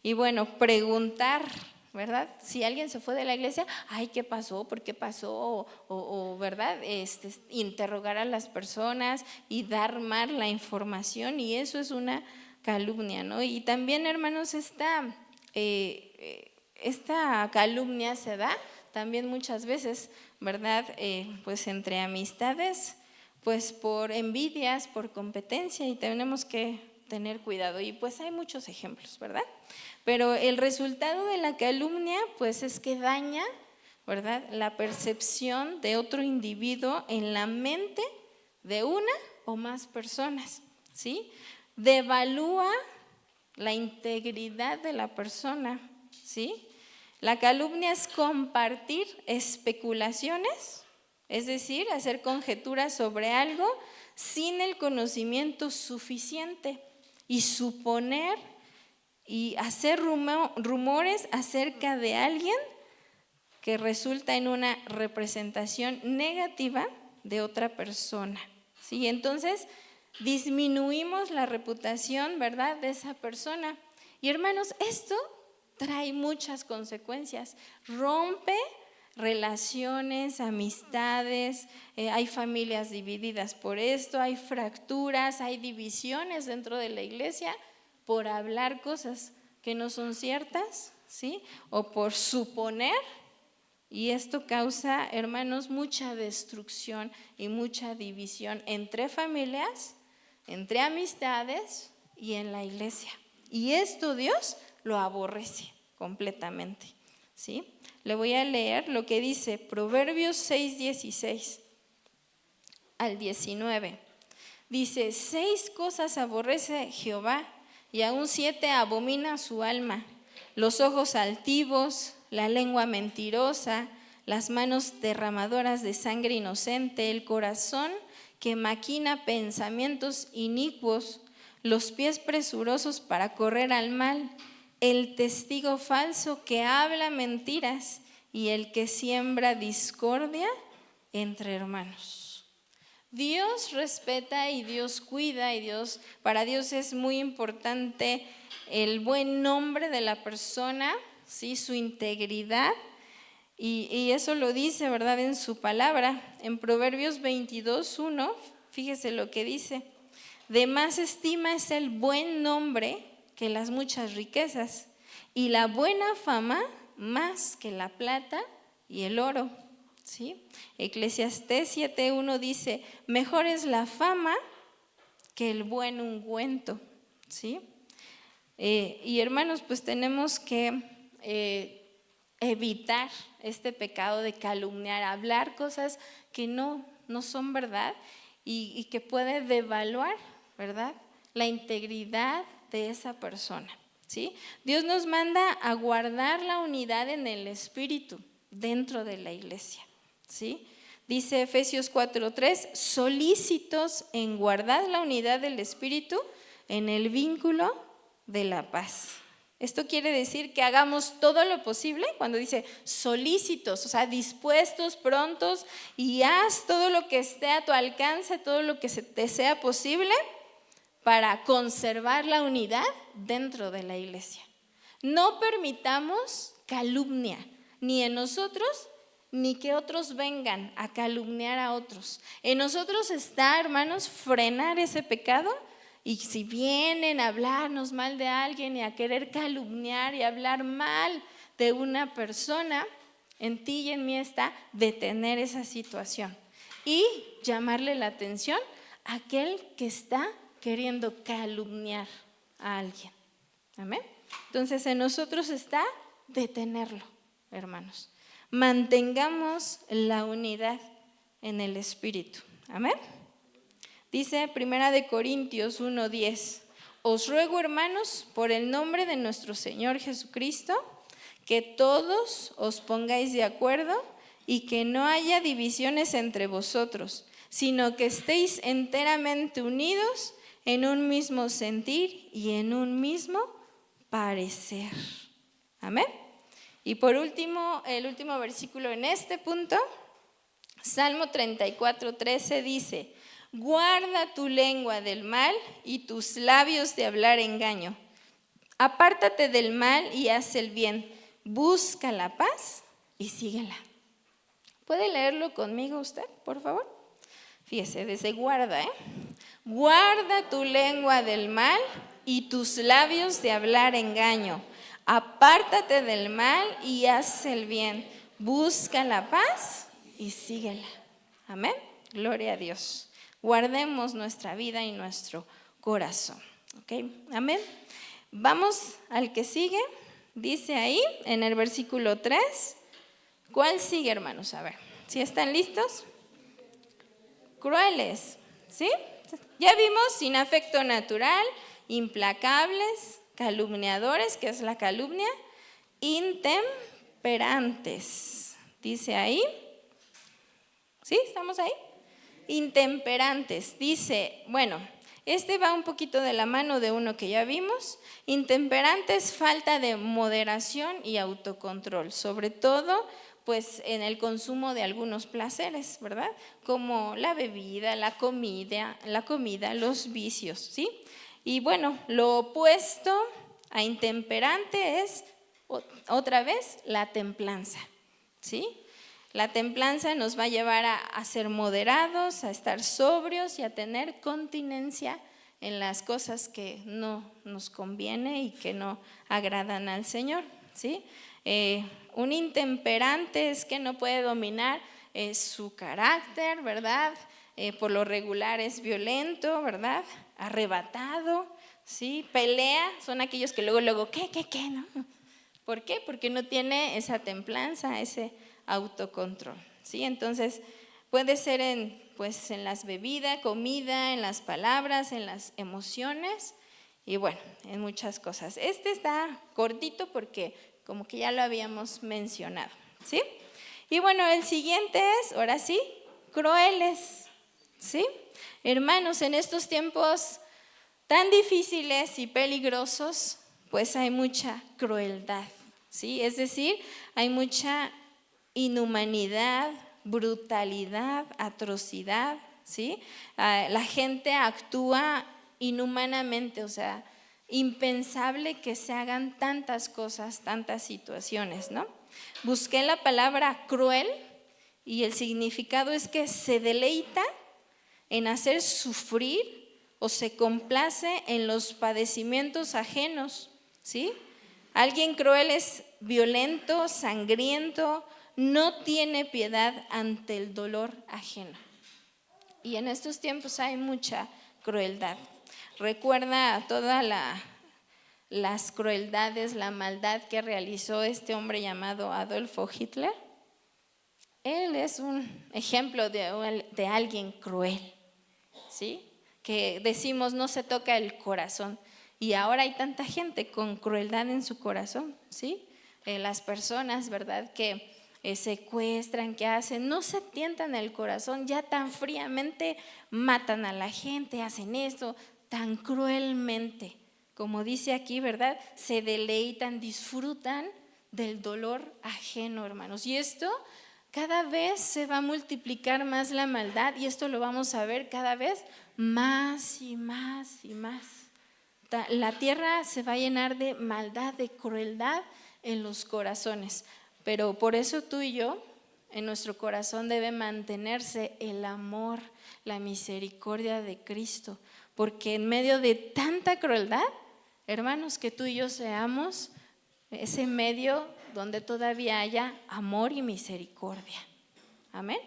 Y bueno, preguntar, ¿verdad? Si alguien se fue de la iglesia, ay, ¿qué pasó? ¿Por qué pasó? ¿Verdad? Interrogar a las personas y dar mal la información, y eso es una calumnia, ¿no? Y también, hermanos, esta calumnia se da también muchas veces, ¿verdad? Pues entre amistades, pues por envidias, por competencia, y tenemos que tener cuidado. Y pues hay muchos ejemplos, ¿verdad? Pero el resultado de la calumnia pues es que daña, ¿verdad?, la percepción de otro individuo en la mente de una o más personas, ¿sí? Devalúa la integridad de la persona, ¿sí? La calumnia es compartir especulaciones, es decir, hacer conjeturas sobre algo sin el conocimiento suficiente y suponer y hacer rumores acerca de alguien que resulta en una representación negativa de otra persona, ¿sí? Entonces, disminuimos la reputación, ¿verdad?, de esa persona. Y hermanos, esto trae muchas consecuencias. Rompe relaciones, amistades, hay familias divididas por esto, hay fracturas, hay divisiones dentro de la iglesia por hablar cosas que no son ciertas, ¿sí? O por suponer. Y esto causa, hermanos, mucha destrucción y mucha división entre familias, entre amistades y en la iglesia. Y esto Dios lo aborrece completamente, ¿sí? Le voy a leer lo que dice Proverbios 6:16 al 19. Dice: 6 cosas aborrece Jehová, y aún 7 abomina su alma: los ojos altivos, la lengua mentirosa, las manos derramadoras de sangre inocente, el corazón que maquina pensamientos inicuos, los pies presurosos para correr al mal, el testigo falso que habla mentiras y el que siembra discordia entre hermanos. Dios respeta y Dios cuida y para Dios es muy importante el buen nombre de la persona, ¿sí?, su integridad, y eso lo dice, ¿verdad?, en su palabra. En Proverbios 22:1, fíjese lo que dice: de más estima es el buen nombre que las muchas riquezas, y la buena fama más que la plata y el oro, ¿sí? Eclesiastés 7:1 dice: mejor es la fama que el buen ungüento, ¿sí? Y hermanos, pues tenemos que evitar este pecado de calumniar, hablar cosas que no son verdad y que puede devaluar, ¿verdad?, la integridad de esa persona, ¿sí? Dios nos manda a guardar la unidad en el espíritu dentro de la iglesia, ¿sí? Dice Efesios 4:3: solícitos en guardar la unidad del espíritu en el vínculo de la paz. Esto quiere decir que hagamos todo lo posible, cuando dice solícitos, o sea, dispuestos, prontos, y haz todo lo que esté a tu alcance, todo lo que se te sea posible para conservar la unidad dentro de la iglesia. No permitamos calumnia, ni en nosotros, ni que otros vengan a calumniar a otros. En nosotros está, hermanos, frenar ese pecado. Y si vienen a hablarnos mal de alguien y a querer calumniar y hablar mal de una persona, en ti y en mí está detener esa situación y llamarle la atención a aquel que está queriendo calumniar a alguien. ¿Amén? Entonces en nosotros está detenerlo, hermanos. Mantengamos la unidad en el espíritu. Amén. Dice 1 Corintios 1:10: os ruego, hermanos, por el nombre de nuestro Señor Jesucristo, que todos os pongáis de acuerdo y que no haya divisiones entre vosotros, sino que estéis enteramente unidos en un mismo sentir y en un mismo parecer. Amén. Y por último, el último versículo en este punto, Salmo 34:13 dice: guarda tu lengua del mal y tus labios de hablar engaño. Apártate del mal y haz el bien. Busca la paz y síguela. ¿Puede leerlo conmigo usted, por favor? Fíjese, desde guarda, guarda tu lengua del mal y tus labios de hablar engaño. Apártate del mal y haz el bien. Busca la paz y síguela. Amén. Gloria a Dios. Guardemos nuestra vida y nuestro corazón. ¿Ok? Amén. Vamos al que sigue. Dice ahí en el versículo 3. ¿Cuál sigue, hermanos? A ver, ¿sí están listos? Crueles, ¿sí? Ya vimos sin afecto natural, implacables, calumniadores, que es la calumnia, intemperantes. Dice ahí. ¿Sí? ¿Estamos ahí? Intemperantes. Dice, bueno, este va un poquito de la mano de uno que ya vimos. Intemperantes, falta de moderación y autocontrol, sobre todo pues en el consumo de algunos placeres, ¿verdad? Como la bebida, la comida, los vicios, ¿sí? Y bueno, lo opuesto a intemperante es otra vez la templanza, ¿sí? La templanza nos va a llevar a ser moderados, a estar sobrios y a tener continencia en las cosas que no nos conviene y que no agradan al Señor, ¿sí? Un intemperante es que no puede dominar su carácter, ¿verdad? Por lo regular es violento, ¿verdad? Arrebatado, ¿sí? Pelea, son aquellos que luego, ¿qué, no? ¿Por qué? Porque no tiene esa templanza, ese autocontrol, ¿sí? Entonces, puede ser en las bebidas, comida, en las palabras, en las emociones y bueno, en muchas cosas. Este está cortito porque como que ya lo habíamos mencionado, ¿sí? Y bueno, el siguiente es, ahora sí, crueles, ¿sí? Hermanos, en estos tiempos tan difíciles y peligrosos, pues hay mucha crueldad, ¿sí? Es decir, hay mucha inhumanidad, brutalidad, atrocidad, ¿sí? La gente actúa inhumanamente, o sea, impensable que se hagan tantas cosas, tantas situaciones, ¿no? Busqué la palabra cruel y el significado es que se deleita en hacer sufrir o se complace en los padecimientos ajenos, ¿sí? Alguien cruel es violento, sangriento, no tiene piedad ante el dolor ajeno. Y en estos tiempos hay mucha crueldad. Recuerda todas las crueldades, la maldad que realizó este hombre llamado Adolfo Hitler. Él es un ejemplo de alguien cruel, ¿sí? Que decimos no se toca el corazón. Y ahora hay tanta gente con crueldad en su corazón, ¿sí? Las personas, ¿verdad? Que secuestran, que hacen, no se tientan el corazón, ya tan fríamente matan a la gente, hacen esto tan cruelmente. Como dice aquí, ¿verdad? Se deleitan, disfrutan del dolor ajeno, hermanos. Y esto cada vez se va a multiplicar más la maldad y esto lo vamos a ver cada vez más y más y más. La tierra se va a llenar de maldad, de crueldad en los corazones. Pero por eso tú y yo, en nuestro corazón debe mantenerse el amor, la misericordia de Cristo. Porque en medio de tanta crueldad, hermanos, que tú y yo seamos ese medio donde todavía haya amor y misericordia. Amén.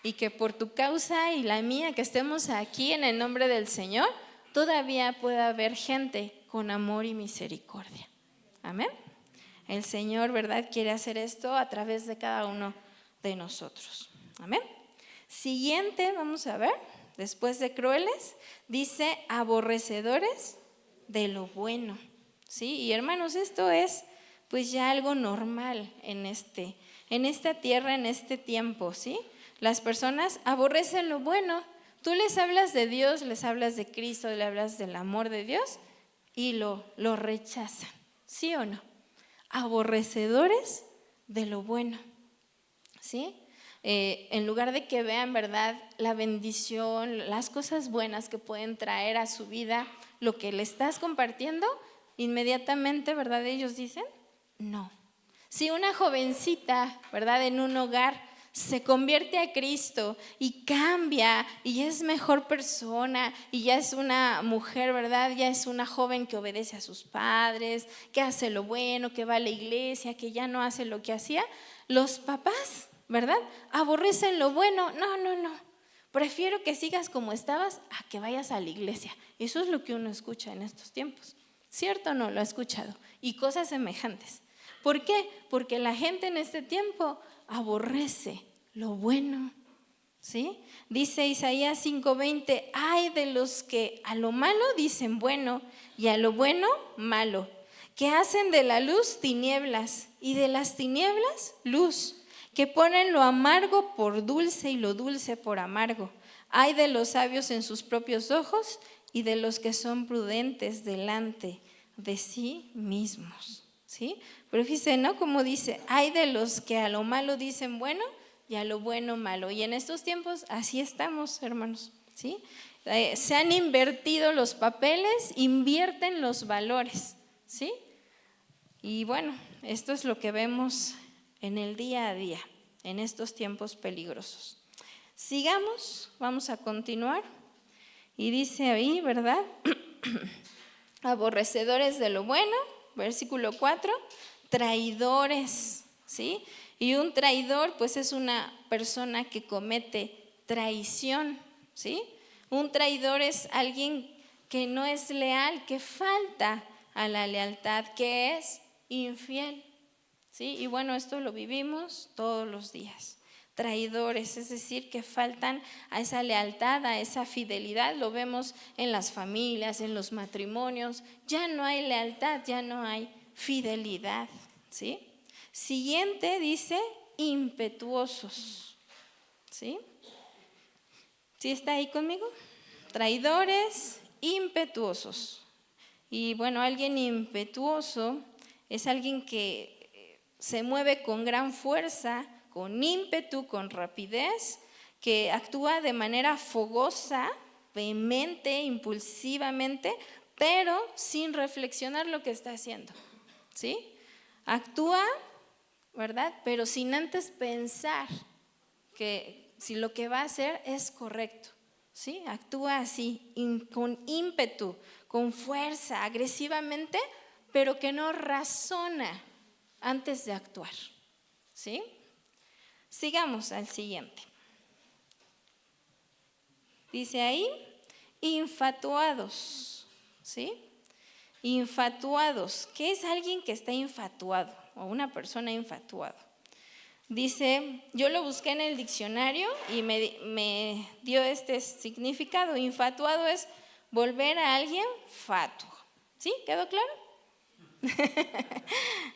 Y que por tu causa y la mía que estemos aquí en el nombre del Señor, todavía pueda haber gente con amor y misericordia. Amén. El Señor, ¿verdad?, quiere hacer esto a través de cada uno de nosotros. Amén. Siguiente, vamos a ver, después de crueles, dice aborrecedores de lo bueno. ¿Sí? Y hermanos, esto es pues ya algo normal en esta tierra, en este tiempo, ¿sí? Las personas aborrecen lo bueno. Tú les hablas de Dios, les hablas de Cristo, le hablas del amor de Dios y lo rechazan, ¿sí o no? Aborrecedores de lo bueno, ¿sí? En lugar de que vean, ¿verdad?, la bendición, las cosas buenas que pueden traer a su vida, lo que le estás compartiendo, inmediatamente, ¿verdad?, ellos dicen, no. Si una jovencita, ¿verdad?, en un hogar se convierte a Cristo y cambia y es mejor persona y ya es una mujer, ¿verdad?, ya es una joven que obedece a sus padres, que hace lo bueno, que va a la iglesia, que ya no hace lo que hacía, los papás, ¿verdad?, aborrecen lo bueno. No, prefiero que sigas como estabas a que vayas a la iglesia. Eso es lo que uno escucha en estos tiempos. ¿Cierto o no? Lo ha escuchado. Y cosas semejantes. ¿Por qué? Porque la gente en este tiempo aborrece lo bueno, ¿sí? Dice Isaías 5:20, ay de los que a lo malo dicen bueno y a lo bueno malo, que hacen de la luz tinieblas y de las tinieblas luz, que ponen lo amargo por dulce y lo dulce por amargo. Ay de los sabios en sus propios ojos y de los que son prudentes delante de sí mismos, ¿sí? Pero fíjense, ¿no? Como dice, hay de los que a lo malo dicen bueno y a lo bueno malo. Y en estos tiempos así estamos, hermanos, ¿sí? Se han invertido los papeles, invierten los valores, ¿sí? Y bueno, esto es lo que vemos en el día a día, en estos tiempos peligrosos. Sigamos, vamos a continuar. Y dice ahí, ¿verdad? Aborrecedores de lo bueno, versículo 4, traidores, ¿sí? Y un traidor pues es una persona que comete traición, ¿sí? Un traidor es alguien que no es leal, que falta a la lealtad, que es infiel, ¿sí? Y bueno, esto lo vivimos todos los días. Traidores, es decir, que faltan a esa lealtad, a esa fidelidad. Lo vemos en las familias, en los matrimonios. Ya no hay lealtad, ya no hay fidelidad, ¿sí? Siguiente dice impetuosos, ¿sí? ¿Sí está ahí conmigo? Traidores, impetuosos. Y bueno, alguien impetuoso es alguien que se mueve con gran fuerza, con ímpetu, con rapidez, que actúa de manera fogosa, vehemente, impulsivamente, pero sin reflexionar lo que está haciendo, ¿sí? Actúa, ¿verdad? Pero sin antes pensar que si lo que va a hacer es correcto, ¿sí? Actúa así, con ímpetu, con fuerza, agresivamente, pero que no razona antes de actuar, ¿sí? Sigamos al siguiente. Dice ahí, infatuados, ¿sí? Infatuados. ¿Qué es alguien que está infatuado o una persona infatuada? Dice, yo lo busqué en el diccionario y me dio este significado. Infatuado es volver a alguien fatuo. ¿Sí? ¿Quedó claro?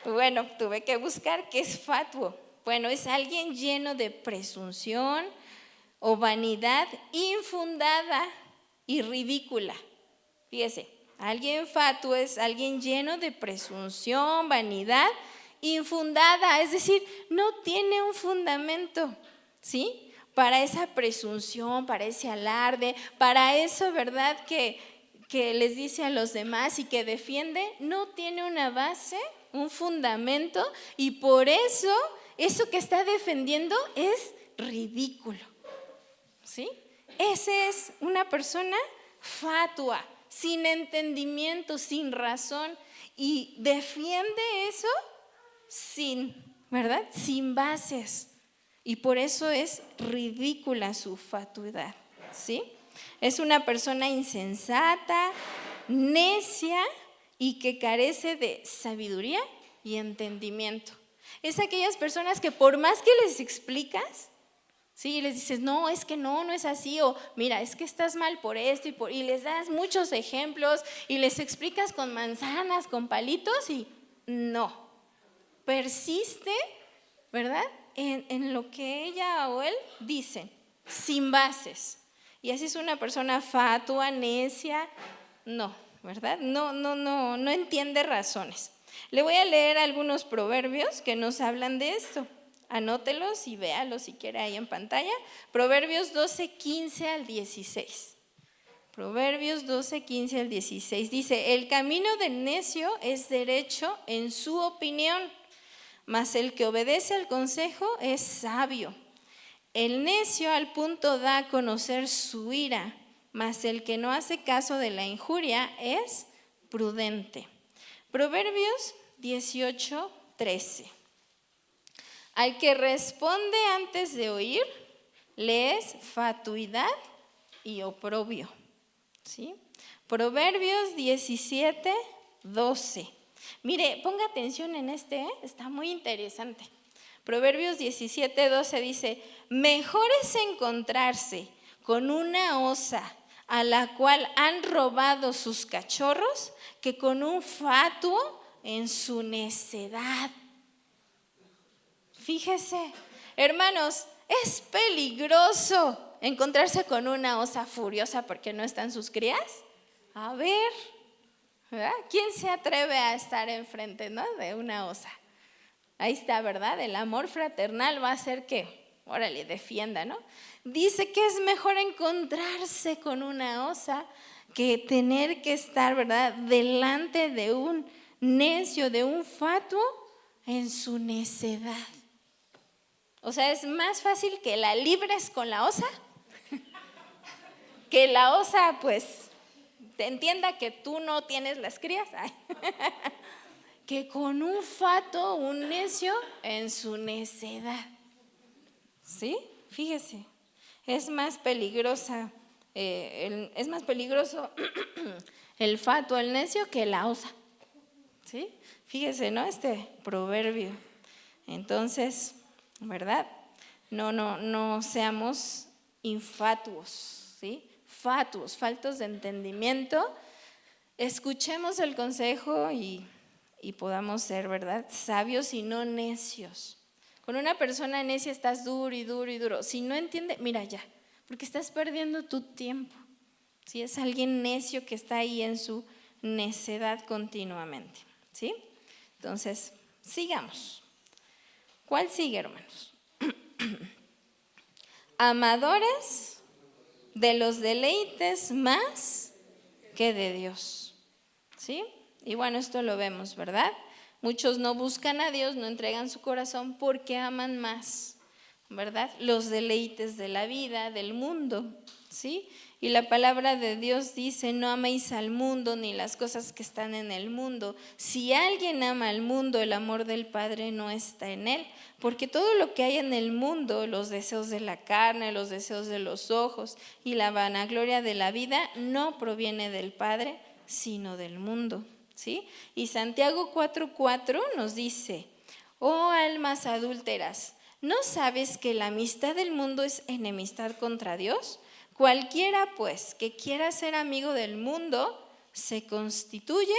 Bueno, tuve que buscar qué es fatuo. Bueno, es alguien lleno de presunción o vanidad infundada y ridícula. Fíjese, alguien fatuo es alguien lleno de presunción, vanidad infundada, es decir, no tiene un fundamento, ¿sí? Para esa presunción, para ese alarde, para eso, ¿verdad? Que les dice a los demás y que defiende, no tiene una base, un fundamento, y por eso que está defendiendo es ridículo, ¿sí? Esa es una persona fatua, sin entendimiento, sin razón, y defiende eso sin, ¿verdad? Sin bases. Y por eso es ridícula su fatuidad, ¿sí? Es una persona insensata, necia y que carece de sabiduría y entendimiento. Es aquellas personas que por más que les explicas, ¿sí? Les dices, no, es que no es así, o mira, es que estás mal por esto y les das muchos ejemplos y les explicas con manzanas, con palitos y no. Persiste, ¿verdad? En lo que ella o él dicen, sin bases. Y así es una persona fatua, necia, no, ¿verdad? No entiende razones. Le voy a leer algunos proverbios que nos hablan de esto. Anótelos y véalos si quiere ahí en pantalla. Proverbios 12:15 al 16. Proverbios 12:15 al 16. Dice, el camino del necio es derecho en su opinión, mas el que obedece al consejo es sabio. El necio al punto da a conocer su ira, mas el que no hace caso de la injuria es prudente. Proverbios 18:13. Al que responde antes de oír, le es fatuidad y oprobio. ¿Sí? Proverbios 17:12. Mire, ponga atención en está muy interesante. Proverbios 17:12 dice: mejor es encontrarse con una osa a la cual han robado sus cachorros que con un fatuo en su necedad. Fíjese, hermanos, es peligroso encontrarse con una osa furiosa porque no están sus crías. A ver, ¿verdad? ¿Quién se atreve a estar enfrente, ¿no?, de una osa? Ahí está, ¿verdad? El amor fraternal va a hacer que, órale, defienda, ¿no? Dice que es mejor encontrarse con una osa que tener que estar, ¿verdad?, delante de un necio, de un fatuo en su necedad. O sea, es más fácil que la libres con la osa, que la osa, pues, te entienda que tú no tienes las crías, que con un fatuo, un necio en su necedad. ¿Sí? Fíjese, es más peligroso el fatuo, el necio, que la osa. ¿Sí? Fíjese, ¿no?, este proverbio. Entonces, ¿verdad? No seamos infatuos, ¿sí? Fatuos, faltos de entendimiento. Escuchemos el consejo y podamos ser, ¿verdad?, sabios y no necios. Con una persona necia estás duro y duro y duro. Si no entiende, mira ya, porque estás perdiendo tu tiempo. Si es alguien necio que está ahí en su necedad continuamente, ¿sí? Entonces, sigamos. ¿Cuál sigue, hermanos? Amadores de los deleites más que de Dios. ¿Sí? Y bueno, esto lo vemos, ¿verdad? Muchos no buscan a Dios, no entregan su corazón porque aman más, ¿verdad?, los deleites de la vida, del mundo, ¿sí? Y la palabra de Dios dice: no améis al mundo ni las cosas que están en el mundo. Si alguien ama al mundo, el amor del Padre no está en él, porque todo lo que hay en el mundo, los deseos de la carne, los deseos de los ojos y la vanagloria de la vida, no proviene del Padre, sino del mundo, ¿sí? Y Santiago 4:4 nos dice: oh almas adúlteras, ¿no sabes que la amistad del mundo es enemistad contra Dios? Cualquiera, pues, que quiera ser amigo del mundo, se constituye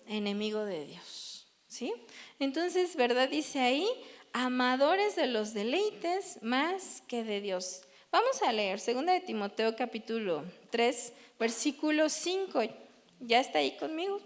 enemigo de Dios, ¿sí? Entonces, ¿verdad? Dice ahí: amadores de los deleites más que de Dios. Vamos a leer 2 de Timoteo capítulo 3, versículo 5. ¿Ya está ahí conmigo?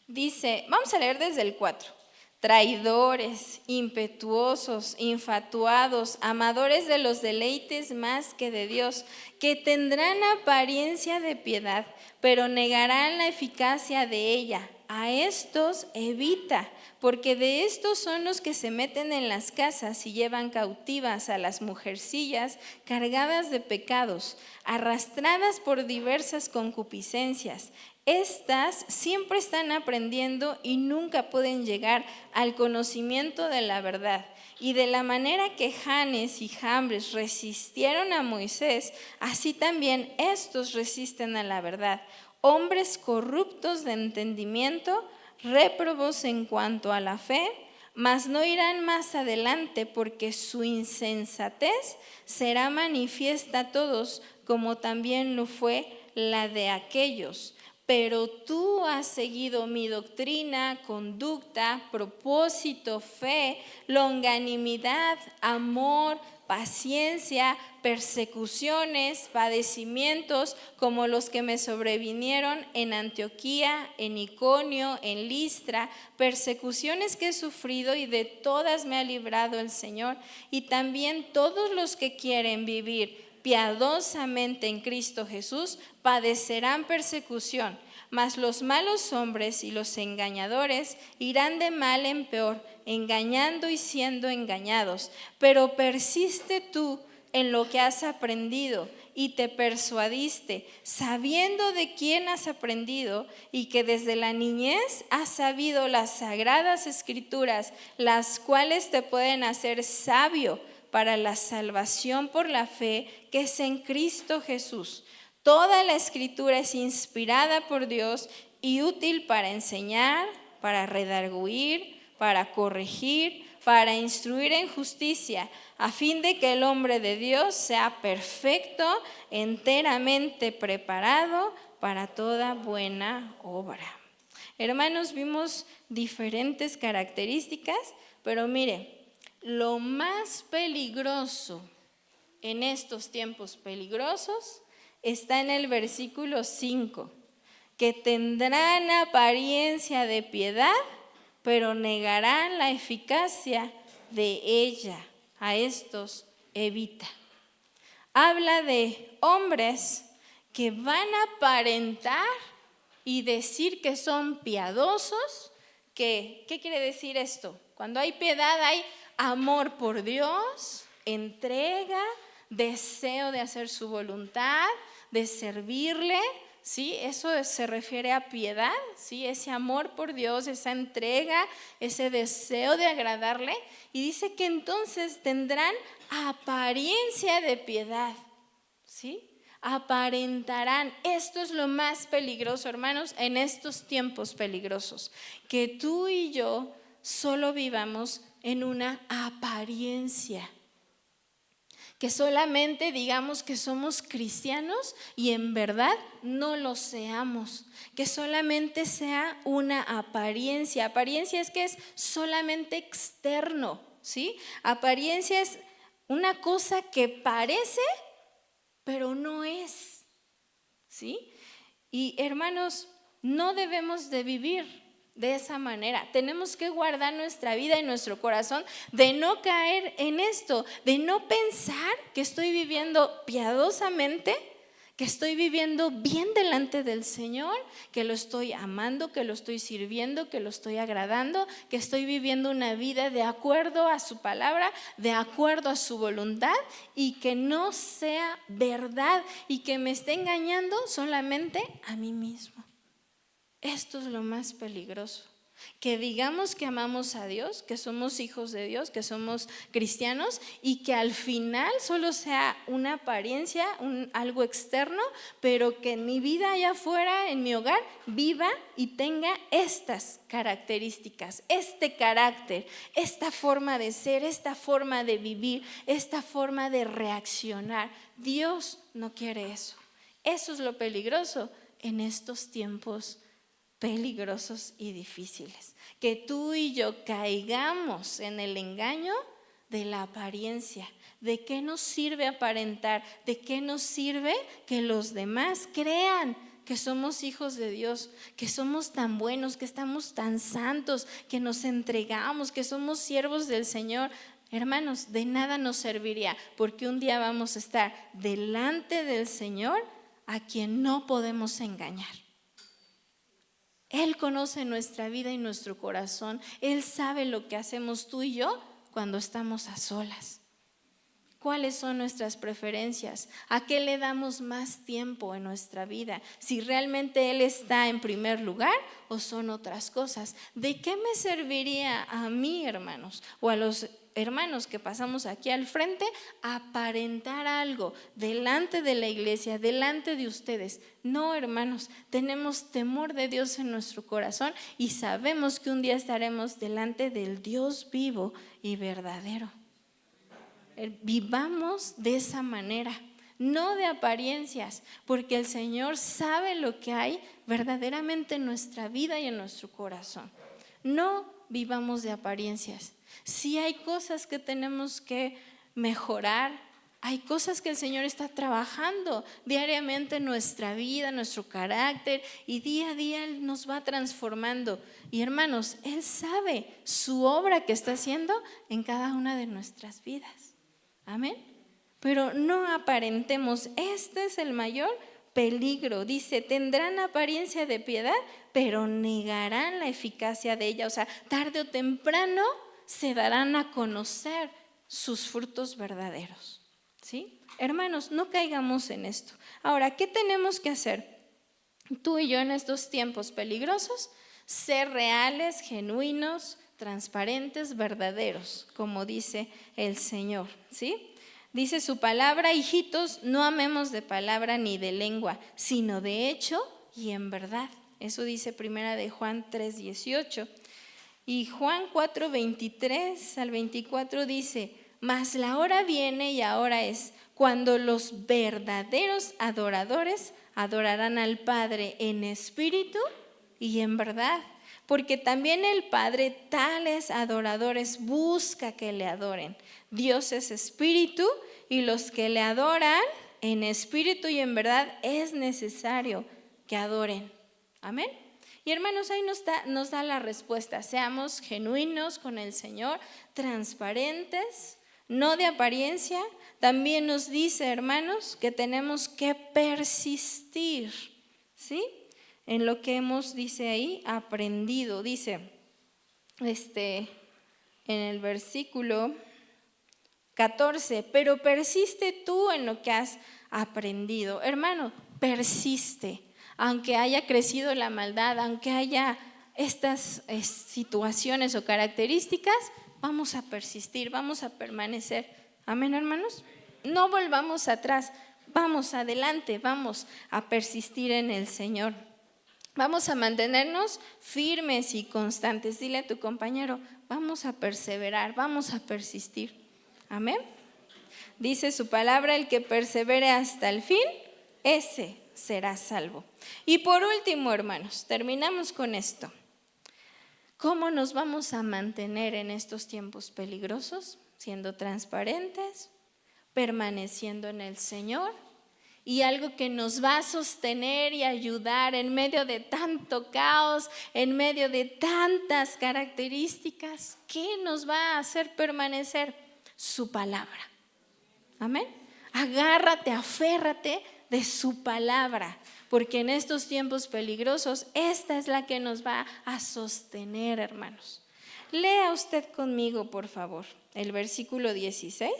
Dice, vamos a leer desde el 4. Traidores, impetuosos, infatuados, amadores de los deleites más que de Dios, que tendrán apariencia de piedad, pero negarán la eficacia de ella. A estos evita, porque de estos son los que se meten en las casas y llevan cautivas a las mujercillas cargadas de pecados, arrastradas por diversas concupiscencias. Estas siempre están aprendiendo y nunca pueden llegar al conocimiento de la verdad. Y de la manera que Janes y Jambres resistieron a Moisés, así también estos resisten a la verdad. Hombres corruptos de entendimiento, réprobos en cuanto a la fe, mas no irán más adelante, porque su insensatez será manifiesta a todos, como también lo fue la de aquellos. Pero tú has seguido mi doctrina, conducta, propósito, fe, longanimidad, amor, paciencia, persecuciones, padecimientos, como los que me sobrevinieron en Antioquía, en Iconio, en Listra, persecuciones que he sufrido, y de todas me ha librado el Señor. Y también todos los que quieren vivir piadosamente en Cristo Jesús padecerán persecución, mas los malos hombres y los engañadores irán de mal en peor, engañando y siendo engañados. Pero persiste tú en lo que has aprendido y te persuadiste, sabiendo de quién has aprendido y que desde la niñez has sabido las sagradas escrituras, las cuales te pueden hacer sabio para la salvación por la fe que es en Cristo Jesús. Toda la Escritura es inspirada por Dios y útil para enseñar, para redarguir, para corregir, para instruir en justicia, a fin de que el hombre de Dios sea perfecto, enteramente preparado para toda buena obra. Hermanos, vimos diferentes características, pero mire, lo más peligroso en estos tiempos peligrosos está en el versículo 5, que tendrán apariencia de piedad, pero negarán la eficacia de ella. A estos evita. Habla de hombres que van a aparentar y decir que son piadosos. ¿Qué quiere decir esto? Cuando hay piedad hay amor por Dios, entrega, deseo de hacer su voluntad, de servirle. ¿Sí? Eso se refiere a piedad, ¿sí? Ese amor por Dios, esa entrega, ese deseo de agradarle. Y dice que entonces tendrán apariencia de piedad, ¿sí? Aparentarán. Esto es lo más peligroso, hermanos, en estos tiempos peligrosos, que tú y yo solo vivamos en una apariencia. Que solamente digamos que somos cristianos y en verdad no lo seamos. Que solamente sea una apariencia. Apariencia es que es solamente externo, ¿sí? Apariencia es una cosa que parece, pero no es, ¿sí? Y hermanos, no debemos de vivir de esa manera. Tenemos que guardar nuestra vida y nuestro corazón de no caer en esto, de no pensar que estoy viviendo piadosamente, que estoy viviendo bien delante del Señor, que lo estoy amando, que lo estoy sirviendo, que lo estoy agradando, que estoy viviendo una vida de acuerdo a su palabra, de acuerdo a su voluntad, y que no sea verdad y que me esté engañando solamente a mí mismo. Esto es lo más peligroso, que digamos que amamos a Dios, que somos hijos de Dios, que somos cristianos y que al final solo sea una apariencia, algo externo, pero que en mi vida allá afuera, en mi hogar, viva y tenga estas características, este carácter, esta forma de ser, esta forma de vivir, esta forma de reaccionar. Dios no quiere eso. Eso es lo peligroso en estos tiempos peligrosos y difíciles, que tú y yo caigamos en el engaño de la apariencia. ¿De qué nos sirve aparentar? ¿De qué nos sirve que los demás crean que somos hijos de Dios, que somos tan buenos, que estamos tan santos, que nos entregamos, que somos siervos del Señor? Hermanos, de nada nos serviría, porque un día vamos a estar delante del Señor, a quien no podemos engañar. Él conoce nuestra vida y nuestro corazón. Él sabe lo que hacemos tú y yo cuando estamos a solas. ¿Cuáles son nuestras preferencias? ¿A qué le damos más tiempo en nuestra vida? Si realmente Él está en primer lugar o son otras cosas. ¿De qué me serviría a mí, hermanos, o a los hermanos que pasamos aquí al frente, aparentar algo delante de la iglesia, delante de ustedes? No, hermanos, tenemos temor de Dios en nuestro corazón y sabemos que un día estaremos delante del Dios vivo y verdadero. Vivamos de esa manera, no de apariencias, porque el Señor sabe lo que hay verdaderamente en nuestra vida y en nuestro corazón. No vivamos de apariencias. Sí hay cosas que tenemos que mejorar, hay cosas que el Señor está trabajando diariamente en nuestra vida, en nuestro carácter, y día a día Él nos va transformando. Y hermanos, Él sabe su obra que está haciendo en cada una de nuestras vidas. Amén. Pero no aparentemos. Este es el mayor peligro. Dice, tendrán apariencia de piedad, pero negarán la eficacia de ella. O sea, tarde o temprano se darán a conocer sus frutos verdaderos. ¿Sí? Hermanos, no caigamos en esto. Ahora, ¿qué tenemos que hacer? Tú y yo en estos tiempos peligrosos, ser reales, genuinos, transparentes, verdaderos, como dice el Señor, ¿sí? Dice su palabra: hijitos, no amemos de palabra ni de lengua, sino de hecho y en verdad. Eso dice primera de Juan 3:18. Y Juan 4:23 al 24 dice: mas la hora viene y ahora es, cuando los verdaderos adoradores adorarán al Padre en espíritu y en verdad, porque también el Padre tales adoradores busca que le adoren. Dios es espíritu, y los que le adoran en espíritu y en verdad es necesario que adoren. Amén. Y hermanos, ahí nos da la respuesta: seamos genuinos con el Señor, transparentes, no de apariencia. También nos dice, hermanos, que tenemos que persistir, ¿sí? En lo que hemos, dice ahí, aprendido. Dice en el versículo 14: pero persiste tú en lo que has aprendido. Hermano, persiste. Aunque haya crecido la maldad, aunque haya estas situaciones o características, vamos a persistir, vamos a permanecer. Amén, hermanos. No volvamos atrás, vamos adelante, vamos a persistir en el Señor. Vamos a mantenernos firmes y constantes. Dile a tu compañero: vamos a perseverar, vamos a persistir. Amén. Dice su palabra: el que persevere hasta el fin, ese será salvo. Y por último, hermanos, terminamos con esto. ¿Cómo nos vamos a mantener en estos tiempos peligrosos? Siendo transparentes, permaneciendo en el Señor. Y algo que nos va a sostener y ayudar en medio de tanto caos, en medio de tantas características, ¿qué nos va a hacer permanecer? Su palabra. Amén. Agárrate, aférrate de su palabra, porque en estos tiempos peligrosos esta es la que nos va a sostener, hermanos. Lea usted conmigo, por favor, el versículo 16,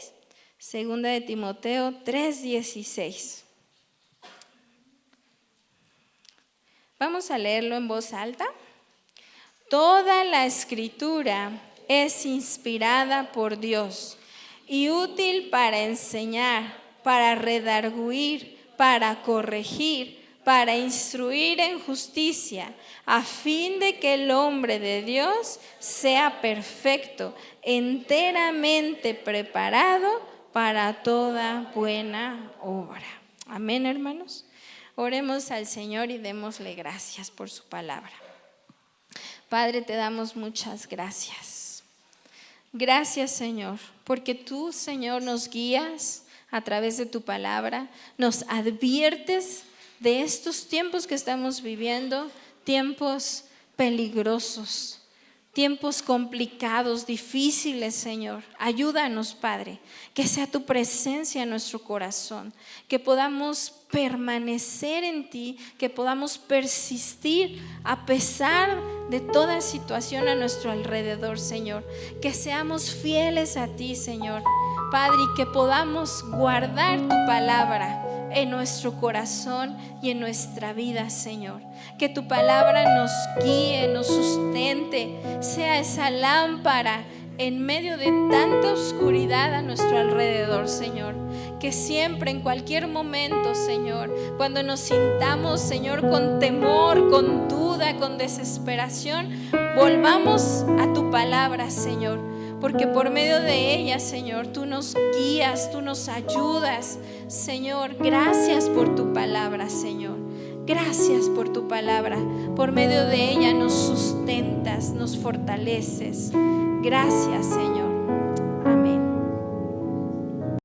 segunda de Timoteo 3:16. Vamos a leerlo en voz alta. Toda la escritura es inspirada por Dios y útil para enseñar, para redarguir, para corregir, para instruir en justicia, a fin de que el hombre de Dios sea perfecto, enteramente preparado para toda buena obra. Amén, hermanos. Oremos al Señor y démosle gracias por su palabra. Padre, te damos muchas gracias. Gracias, Señor, porque tú, Señor, nos guías a través de tu palabra, nos adviertes de estos tiempos que estamos viviendo, tiempos peligrosos, tiempos complicados, difíciles, Señor. Ayúdanos, Padre, que sea tu presencia en nuestro corazón, que podamos permanecer en ti, que podamos persistir a pesar de toda situación a nuestro alrededor, Señor. Que seamos fieles a ti, Señor, Padre, y que podamos guardar tu palabra en nuestro corazón y en nuestra vida, Señor. Que tu palabra nos guíe, nos sustente, sea esa lámpara en medio de tanta oscuridad a nuestro alrededor, Señor. Que siempre, en cualquier momento, Señor, cuando nos sintamos, Señor, con temor, con duda, con desesperación, volvamos a tu palabra, Señor. Porque por medio de ella, Señor, tú nos guías, tú nos ayudas. Señor, gracias por tu palabra, Señor. Gracias por tu palabra. Por medio de ella nos sustentas, nos fortaleces. Gracias, Señor. Amén.